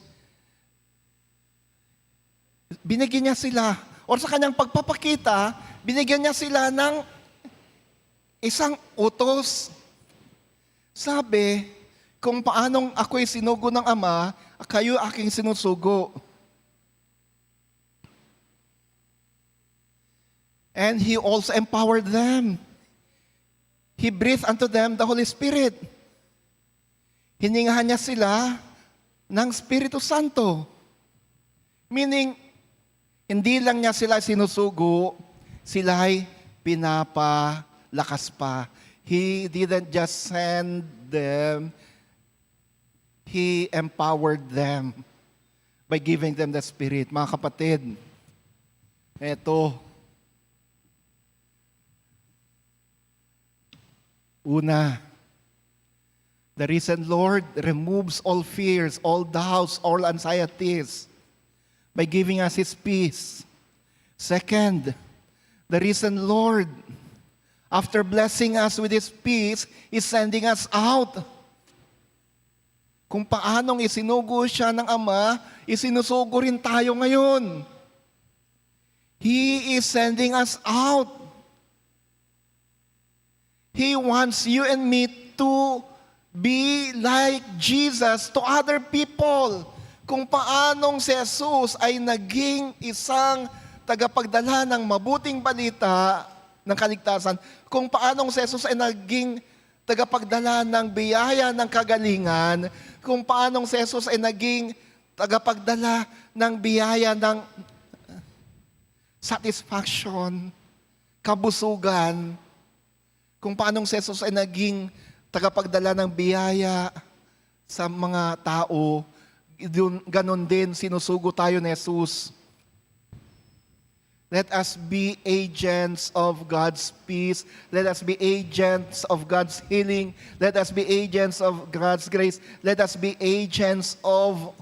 binigyan niya sila, or sa kanyang pagpapakita, binigyan niya sila ng isang utos. Sabi, kung paanong ako'y sinugo ng Ama, kayo aking sinusugo. And He also empowered them. He breathed unto them the Holy Spirit. Hiningahan niya sila ng Espiritu Santo. Meaning, hindi lang niya sila sinusugo, sila'y pinapalakas pa. He didn't just send them, He empowered them by giving them the Spirit. Mga kapatid, eto, una, the risen Lord removes all fears, all doubts, all anxieties by giving us His peace. Second, the risen Lord, after blessing us with His peace, is sending us out. Kung paanong isinugo siya ng Ama, isinusugo rin tayo ngayon. He is sending us out. He wants you and me to be like Jesus to other people. Kung paanong si Jesus ay naging isang tagapagdala ng mabuting balita ng kaligtasan, kung paanong si Jesus ay naging tagapagdala ng biyaya ng kagalingan, kung paanong si Jesus ay naging tagapagdala ng biyaya ng satisfaction, kabusugan, kung paanong si Jesus ay naging tagapagdala ng biyaya sa mga tao, ganon din sinusugo tayo ni Jesus. Let us be agents of God's peace. Let us be agents of God's healing. Let us be agents of God's grace. Let us be agents of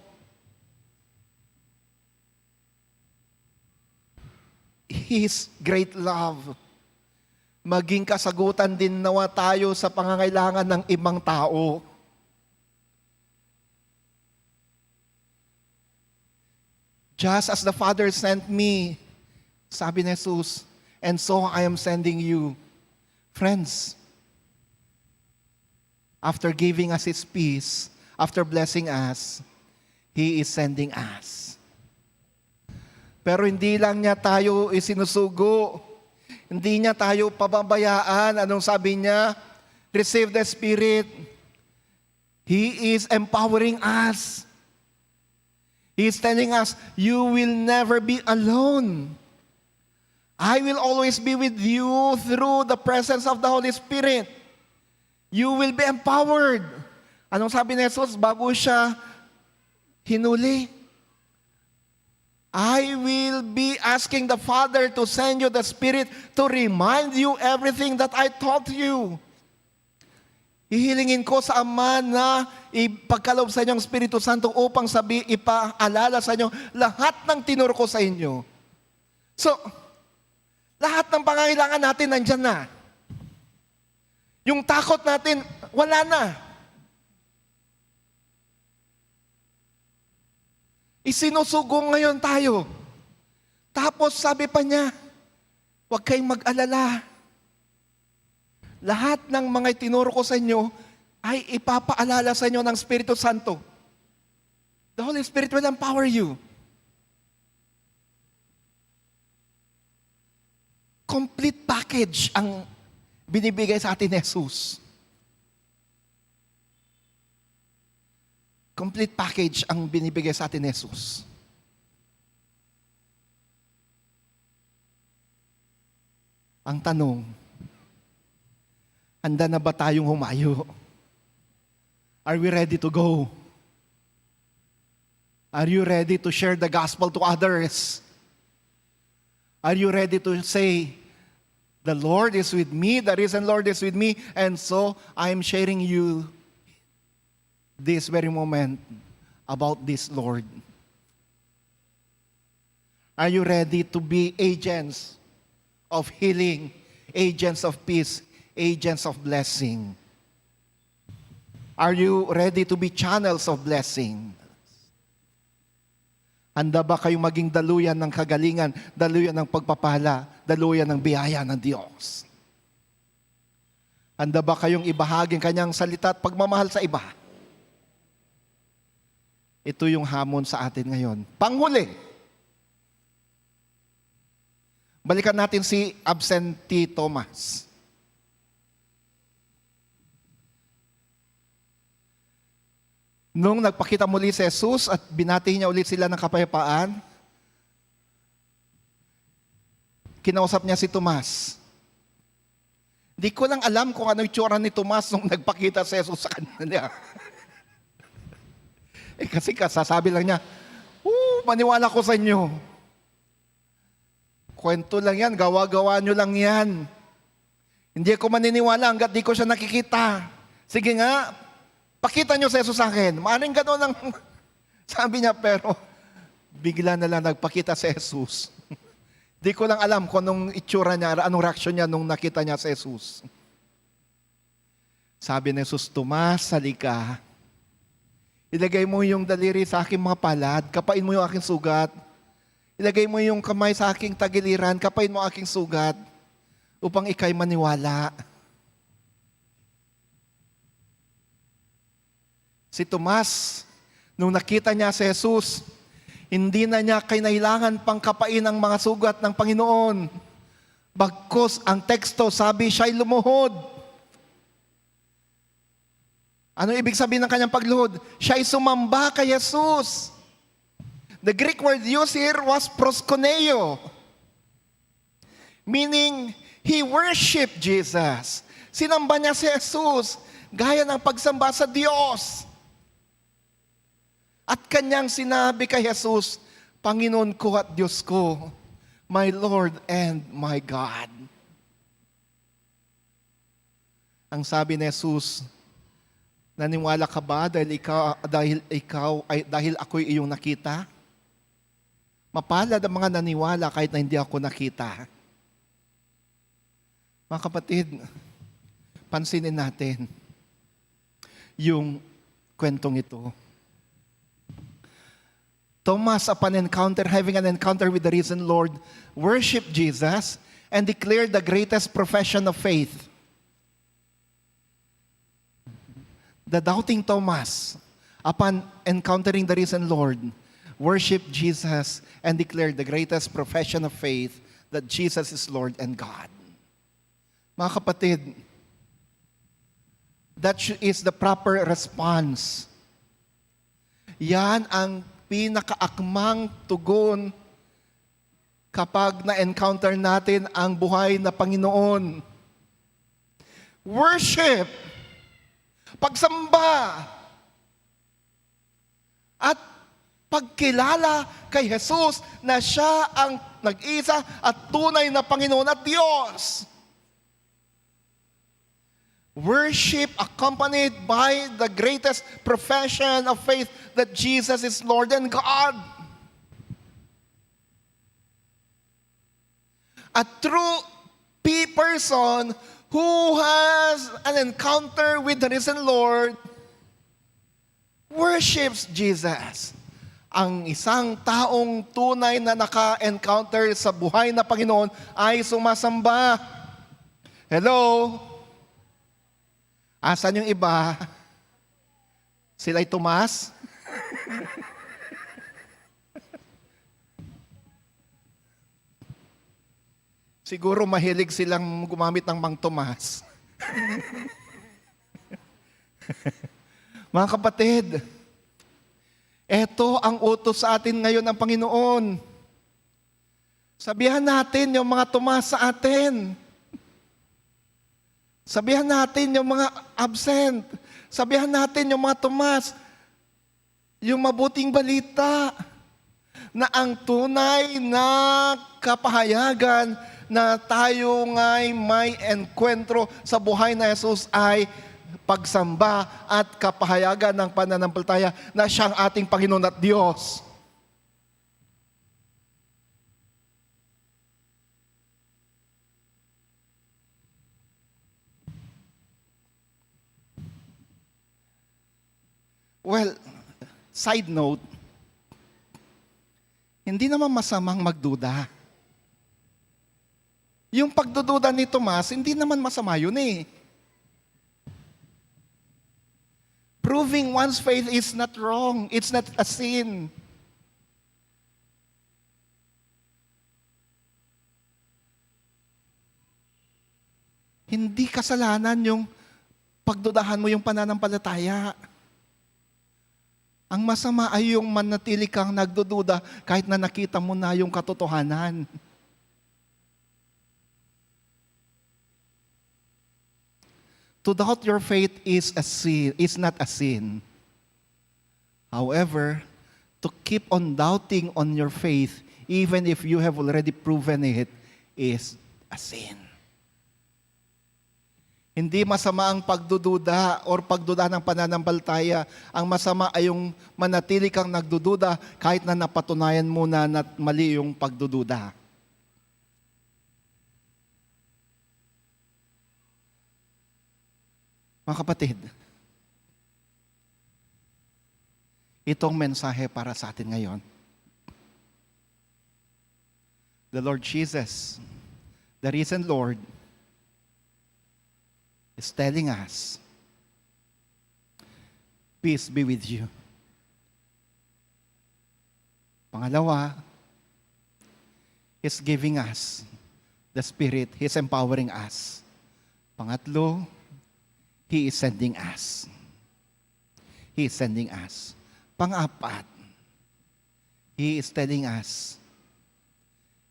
His great love. Maging kasagutan din nawa tayo sa pangangailangan ng ibang tao. Just as the Father sent me, sabi ni Jesus, and so I am sending you. Friends, after giving us His peace, after blessing us, He is sending us. Pero hindi lang niya tayo isinusugo. Hindi niya tayo pababayaan. Anong sabi niya? Receive the Spirit. He is empowering us. He is telling us, you will never be alone. I will always be with you through the presence of the Holy Spirit. You will be empowered. Anong sabi ni Jesus bago siya hinuli? I will be asking the Father to send you the Spirit to remind you everything that I taught you. Hihilingin ko sa Ama na ipagkaloob sa inyo ang Espiritu Santo upang ipaalala sa inyo lahat ng tinuro ko sa inyo. So, lahat ng pangangailangan natin nandyan na. Yung takot natin, wala na. Isinusugo ngayon tayo. Tapos sabi pa niya, huwag kayong mag-alala. Lahat ng mga itinuro ko sa inyo ay ipapaalala sa inyo ng Espiritu Santo. The Holy Spirit will empower you. Complete package ang binibigay sa atin ni Jesus. Complete package ang binibigay sa atin ni Jesus. Ang tanong, handa na ba tayong humayo? Are we ready to go? Are you ready to share the gospel to others? Are you ready to say, the Lord is with me, the risen Lord is with me, and so I am sharing you this very moment about this Lord. Are you ready to be agents of healing, agents of peace, agents of blessing? Are you ready to be channels of blessing? Handa ba kayong maging daluyan ng kagalingan, daluyan ng pagpapala, daluyan ng biyaya ng Diyos? Handa ba kayong ibahagi ang kanyang salita at pagmamahal sa iba? Ito yung hamon sa atin ngayon. Panghuli, balikan natin si absentee Thomas. Nung nagpakita muli si Jesus at binati niya ulit sila ng kapayapaan, kinausap niya si Tomas. Di ko lang alam kung ano yung tsura ni Tomas nung nagpakita si Jesus sa kanila. Kasi kasasabi lang niya, maniwala ko sa inyo. Kwento lang yan, gawa-gawa nyo lang yan. Hindi ako maniniwala hanggat di ko siya nakikita. Sige nga, pakita nyo sa Jesus sa akin. Maaring gano'n ang sabi niya, pero bigla na lang nagpakita si Jesus. Di ko lang alam kung anong itsura niya, anong reaksyon niya nung nakita niya si Jesus. Sabi ni Jesus, Tomas, halika. Ilagay mo yung daliri sa aking mga palad, kapain mo yung aking sugat. Ilagay mo yung kamay sa aking tagiliran, kapain mo aking sugat, upang ikay maniwala. Si Tomas, nung nakita niya si Jesus, hindi na niya kinailangan pang kapain ang mga sugat ng Panginoon. Bagkus ang teksto, sabi siya'y lumuhod. Ano ibig sabihin ng kanyang pagluhod? Siya'y sumamba kay Jesus. The Greek word used here was proskuneo. Meaning, he worshiped Jesus. Sinamba niya si Jesus gaya ng pagsamba sa Diyos. At kanyang sinabi kay Jesus, Panginoon ko at Diyos ko, my Lord and my God. Ang sabi ni Jesus, naniwala ka ba dahil ako'y iyong nakita? Mapalad ang mga naniwala kahit na hindi ako nakita. Mga kapatid, pansinin natin yung kwentong ito. Thomas, upon having an encounter with the risen Lord, worshiped Jesus and declared the greatest profession of faith. The doubting Thomas, upon encountering the risen Lord, worshiped Jesus and declared the greatest profession of faith that Jesus is Lord and God. Mga kapatid, that is the proper response. Yan ang pinakaakmang tugon kapag na-encounter natin ang buhay na Panginoon. Worship, pagsamba, at pagkilala kay Jesus na siya ang nag-isa at tunay na Panginoon at Diyos. Worship accompanied by the greatest profession of faith that Jesus is Lord and God. A true person who has an encounter with the risen Lord worships Jesus. Ang isang taong tunay na naka-encounter sa buhay na Panginoon ay sumasamba. Hello? Asan yung iba? Sila'y Tomas? Siguro mahilig silang gumamit ng Mang Tomas. Mga kapatid, eto ang utos sa atin ngayon ng Panginoon. Sabihan natin yung mga Tomas sa atin. Sabihan natin yung mga absent. Sabihan natin yung mga Tomas, yung mabuting balita na ang tunay na kapahayagan na tayo nga'y may enkwentro sa buhay na Jesus ay pagsamba at kapahayagan ng pananampalataya na siyang ating Panginoon at Diyos. Well, side note, hindi naman masamang magduda. Yung pagdududa ni Tomas, hindi naman masama yun eh. Proving one's faith is not wrong. It's not a sin. Hindi kasalanan yung pagdudahan mo yung pananampalataya. Ang masama ay yung manatili kang nagdududa kahit na nakita mo na yung katotohanan. To doubt your faith is not a sin. However, to keep on doubting on your faith, even if you have already proven it, is a sin. Hindi masama ang pagdududa or pagduda ng pananampalataya. Ang masama ay yung manatili kang nagdududa kahit na napatunayan mo na mali yung pagdududa. Mga kapatid, itong mensahe para sa atin ngayon. The Lord Jesus, the risen Lord, is telling us, peace be with you. Pangalawa, He's giving us the Spirit. He's empowering us. Pangatlo, He is sending us. He is sending us. Pang-apat, He is telling us,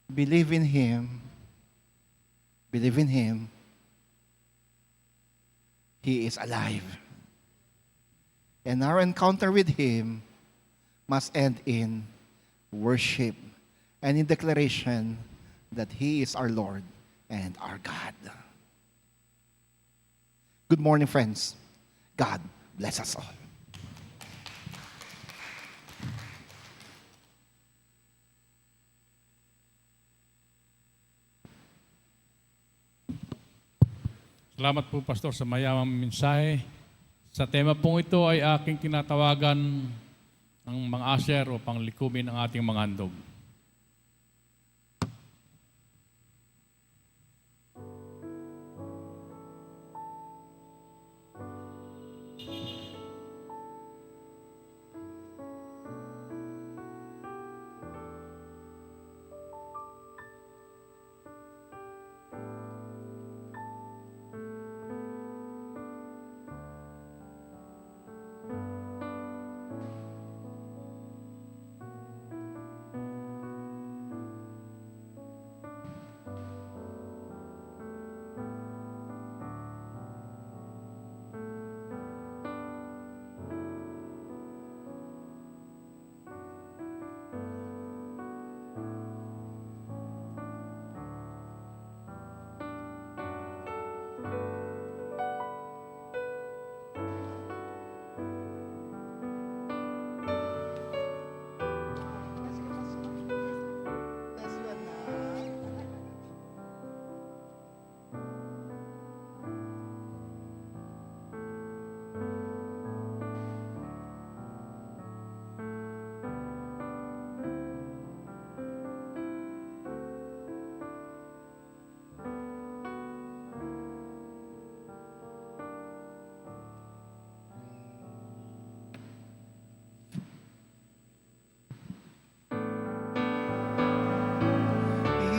believe in Him believe in Him, He is alive. And our encounter with Him must end in worship and in declaration that He is our Lord and our God. Good morning, friends. God bless us all. Salamat po, Pastor, sa mayamang mensahe. Sa tema pong ito ay aking kinatawagan ang mga usher o panglikumin ang ating mga handog.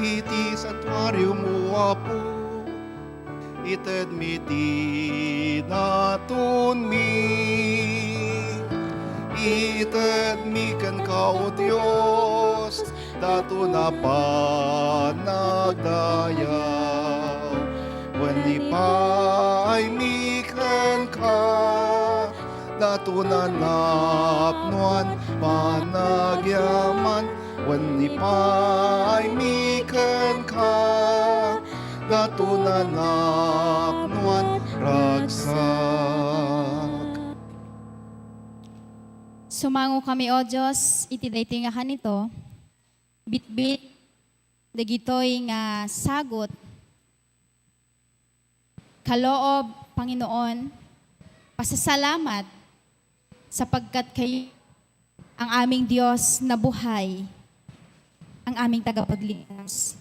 Iti santuarium uapo, ited mi natun mi, ited mi kan kao Diyos, datu na panagdayaw. Wani pa ay mi kan ka, datu na napnuan panagyaman. Wani pa ay mi kan ka, datu na napnuan ragsak. Sumango kami, O Diyos, iti daytoy nga kanito, bitbit, dagitoy nga sagot, kaloob, Panginoon, pasasalamat, sapagkat kayo ang aming Diyos na buhay, ang aming tagapagligtas.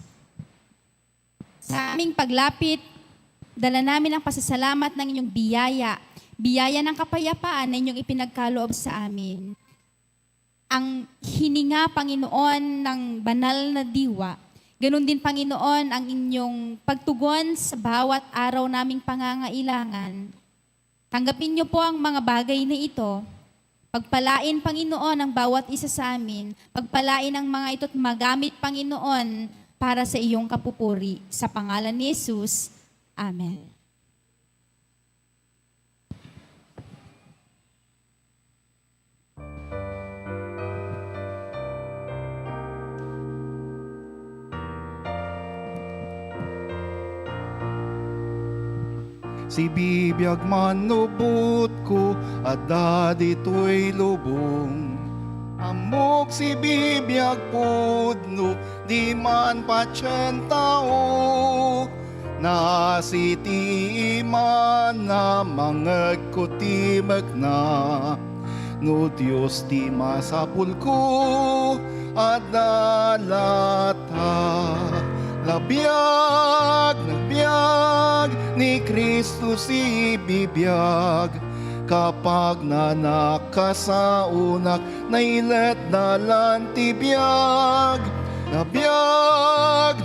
Sa aming paglapit, dala namin ang pasasalamat ng inyong biyaya, biyaya ng kapayapaan na inyong ipinagkaloob sa amin. Ang hininga, Panginoon, ng banal na diwa, ganun din, Panginoon, ang inyong pagtugon sa bawat araw naming pangangailangan. Tanggapin niyo po ang mga bagay na ito. Pagpalain, Panginoon, ang bawat isa sa amin. Pagpalain ang mga ito't magamit, Panginoon, para sa iyong kapupuri. Sa pangalan ni Jesus, Amen. Si bibiyag manubot ko at dito'y lubong. Amok si bibiyag pudno, di man patsyeng tao. Nasiti man na mangagkutimag na. No Diyos ti masapul ko at dalata. Nagbiag ni Kristo si bibiyag, kapag nanakasaunak na ilet dalan tibiyag. Nagbiag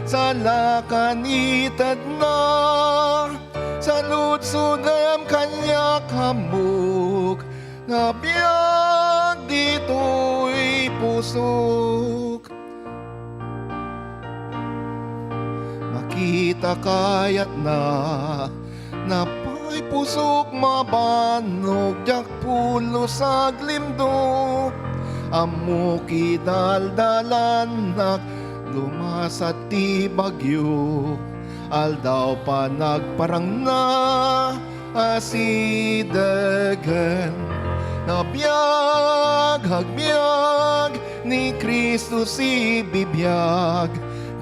sa lakanitad na, sa lutsudem kanya kamuk. Nagbiag dito'y pusok. ita kayat na napay pusok mabanog jak pulo sa glimdo amo kidaldalan lumasat ti bagyo aldaw pa nagparang na asidagan nabiyag hagbiyag ni Kristo si bibiyag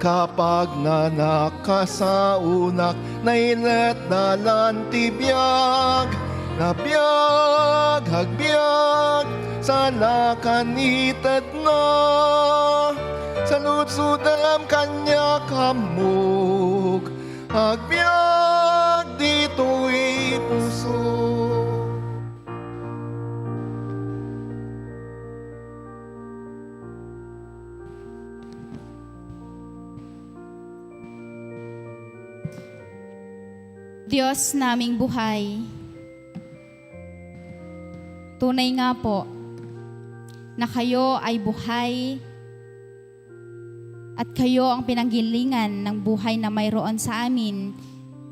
kapag nanakasaunak nailet dalan tibiyag nabiyag hagbiyag sa lakanitad na sa lutsudam kanya kamog hagbiyag dito'y puso. Diyos naming buhay, tunay nga po na kayo ay buhay at kayo ang pinanggilingan ng buhay na mayroon sa amin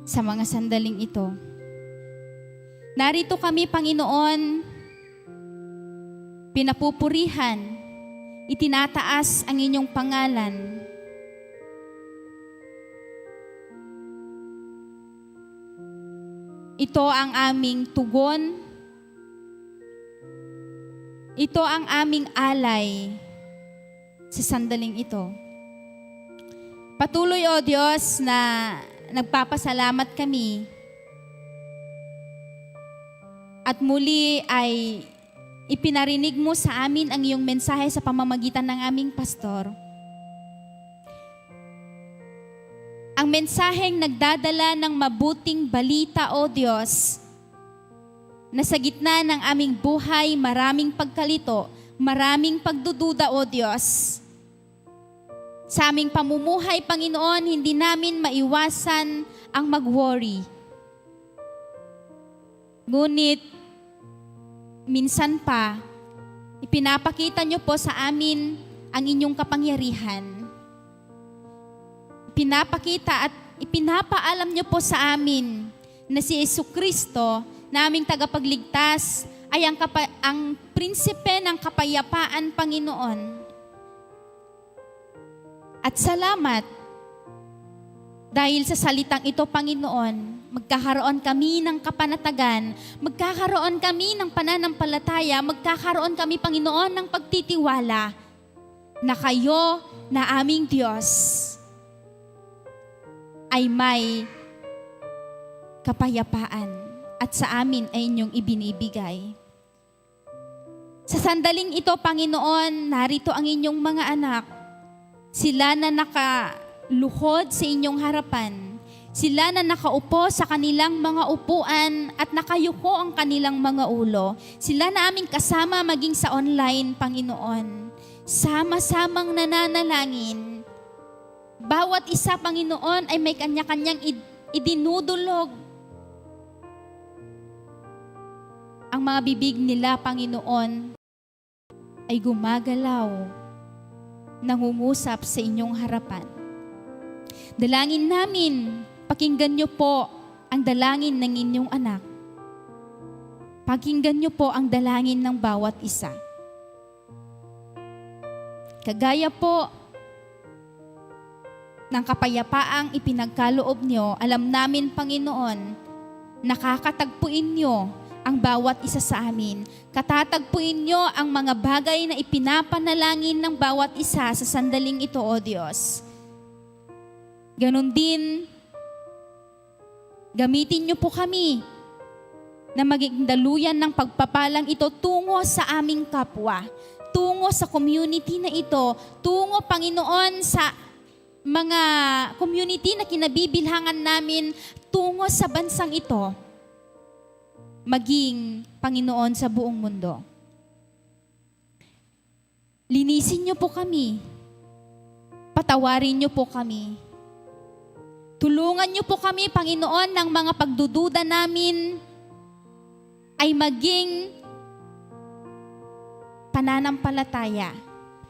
sa mga sandaling ito. Narito kami, Panginoon, pinapupurihan, itinataas ang inyong pangalan. Ito ang aming tugon. Ito ang aming alay sa sandaling ito. Patuloy, O Diyos, na nagpapasalamat kami at muli ay ipinarinig mo sa amin ang iyong mensahe sa pamamagitan ng aming pastor. Ang mensaheng nagdadala ng mabuting balita, O Diyos, na sa gitna ng aming buhay, maraming pagkalito, maraming pagdududa, O Diyos. Sa aming pamumuhay, Panginoon, hindi namin maiwasan ang mag-worry. Ngunit, minsan pa, ipinapakita niyo po sa amin ang inyong kapangyarihan. Pinapakita at ipinapaalam niyo po sa amin na si Jesucristo, na aming tagapagligtas, ay ang prinsipe ng kapayapaan, Panginoon. At salamat dahil sa salitang ito, Panginoon, magkakaroon kami ng kapanatagan, magkakaroon kami ng pananampalataya, magkakaroon kami, Panginoon, ng pagtitiwala na kayo na aming Diyos ay may kapayapaan at sa amin ay inyong ibinibigay. Sa sandaling ito, Panginoon, narito ang inyong mga anak. Sila na nakaluhod sa inyong harapan. Sila na nakaupo sa kanilang mga upuan at nakayuko ang kanilang mga ulo. Sila na aming kasama maging sa online, Panginoon. Sama-samang nananalangin. Bawat isa, Panginoon, ay may kanya-kanyang idinudulog. Ang mga bibig nila, Panginoon, ay gumagalaw, nangungusap sa inyong harapan. Dalangin namin, pakinggan niyo po ang dalangin ng inyong anak. Pakinggan niyo po ang dalangin ng bawat isa. Kagaya po ng kapayapaang ipinagkaloob niyo, alam namin, Panginoon, nakakatagpuin niyo ang bawat isa sa amin. Katatagpuin niyo ang mga bagay na ipinapanalangin ng bawat isa sa sandaling ito, O Diyos. Ganon din, gamitin niyo po kami na maging daluyan ng pagpapalang ito tungo sa aming kapwa, tungo sa community na ito, tungo, Panginoon, sa mga community na kinabibilhangan namin, tungo sa bansang ito, maging, Panginoon, sa buong mundo. Linisin niyo po kami. Patawarin niyo po kami. Tulungan niyo po kami, Panginoon, ng mga pagdududa namin ay maging pananampalataya.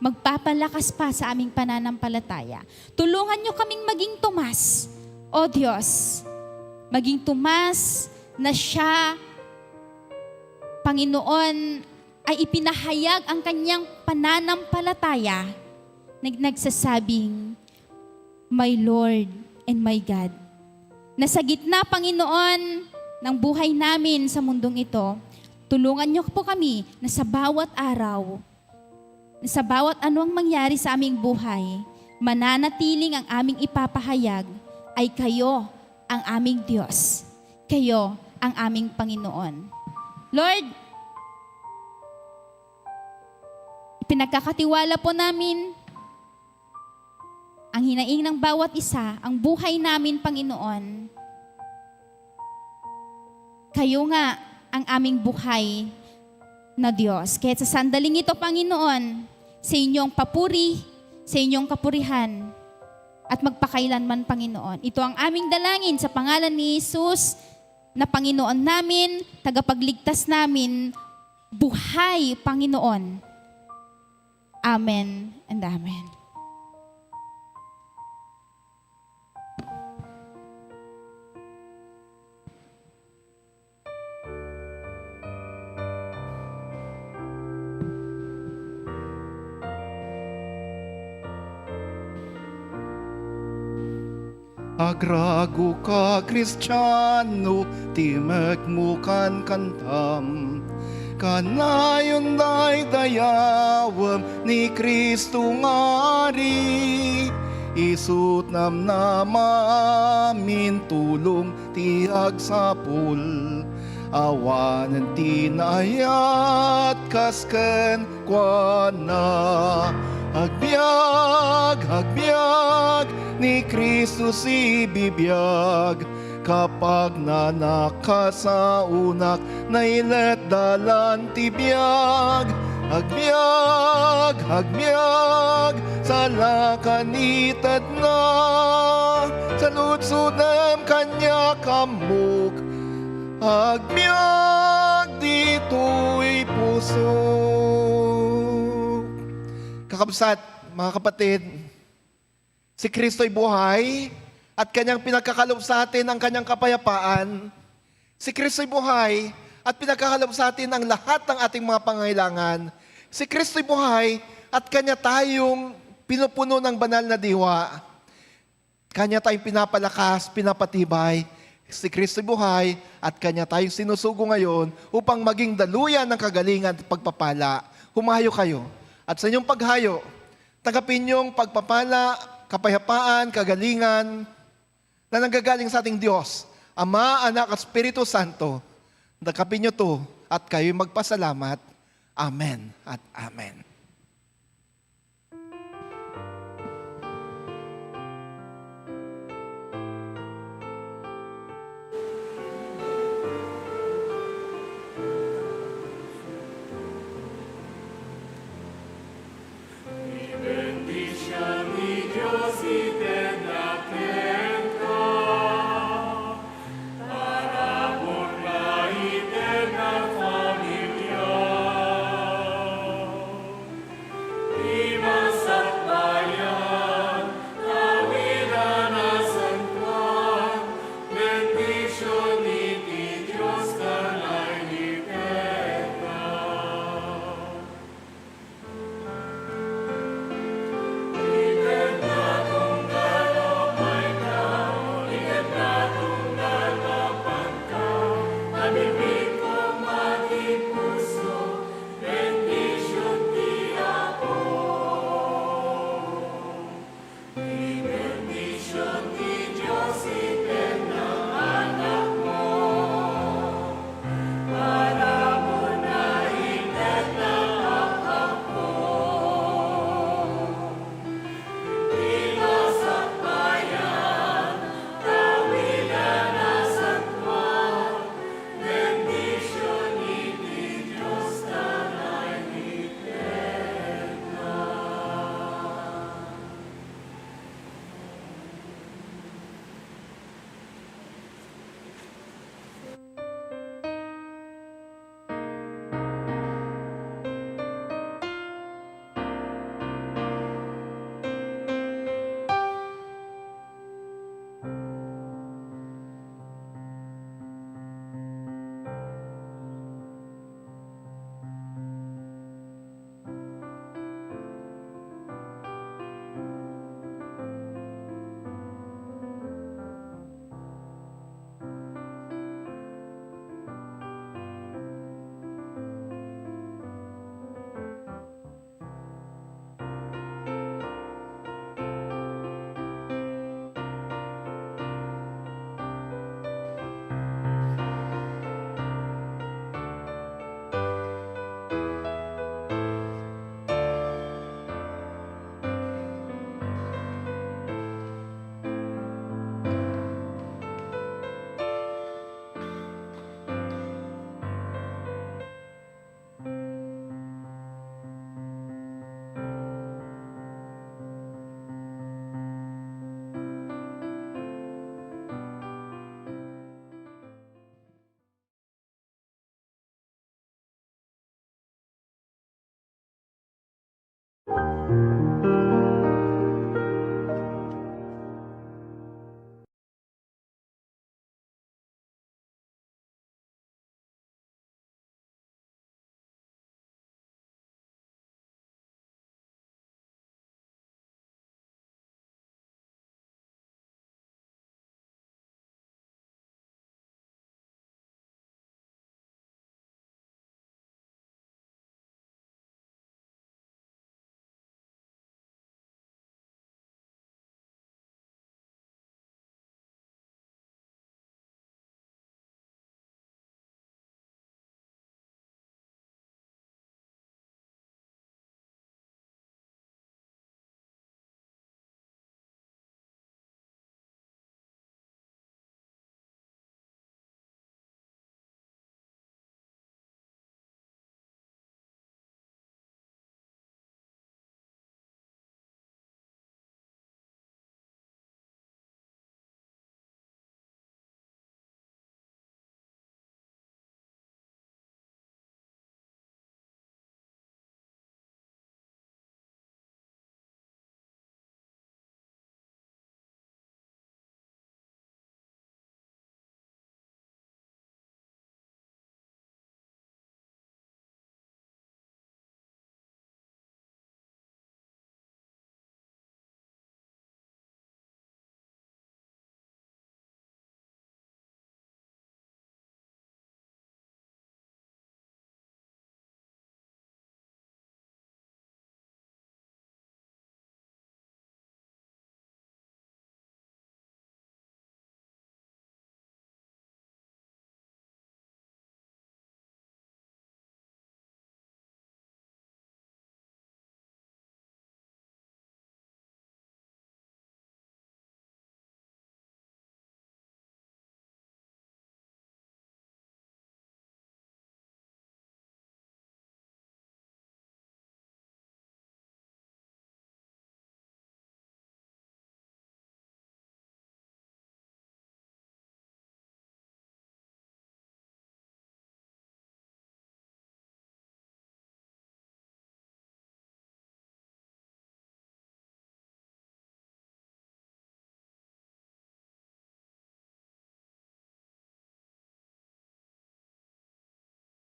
Magpapalakas pa sa aming pananampalataya. Tulungan niyo kaming maging tumas O Diyos, maging tumas na siya, Panginoon, ay ipinahayag ang kanyang pananampalataya nagsasabing, My Lord and my God. Na sa gitna, Panginoon, ng buhay namin sa mundong ito, tulungan niyo po kami na sa bawat araw, na sa bawat anong mangyari sa aming buhay, mananatiling ang aming ipapahayag ay kayo ang aming Diyos. Kayo ang aming Panginoon. Lord, pinagkakatiwala po namin ang hinaing ng bawat isa, ang buhay namin, Panginoon. Kayo nga ang aming buhay na Diyos. Kaya sa sandaling ito, Panginoon, sa inyong papuri, sa inyong kapurihan, at magpakailanman, Panginoon. Ito ang aming dalangin sa pangalan ni Jesus, na Panginoon namin, tagapagligtas namin, buhay, Panginoon. Amen and amen. Agrago ka, Kristiyano, ti magmukan kantam. Kanayon day dayawam ni Kristo ngari. Isut nam namamin tulong ti agsapul. Awanan ti naayat kasken kwa na. Hagbiag ni Kristo si bibiyag. Kapag nanakasaunak na ilet dalan tibiyag. Hagbiag, sa lakanitad na. Sa lutsudem kanya kamuk. Hagbiag, dito'y puso. Kakabsat, mga kapatid, si Kristo'y buhay at kanyang pinagkakalob sa atin ang kanyang kapayapaan. Si Kristo'y buhay at pinagkakalob sa atin ang lahat ng ating mga pangangailangan. Si Kristo'y buhay at kanya tayong pinupuno ng banal na diwa. Kanya tayong pinapalakas, pinapatibay. Si Kristo'y buhay at kanya tayong sinusugo ngayon upang maging daluyan ng kagalingan at pagpapala. Humayo kayo. At sa inyong paghayo, tanggapin niyong pagpapala, kapayapaan, kagalingan, na nanggagaling sa ating Diyos, Ama, Anak at Espiritu Santo. Tanggapin niyo to at kayo magpasalamat. Amen at amen.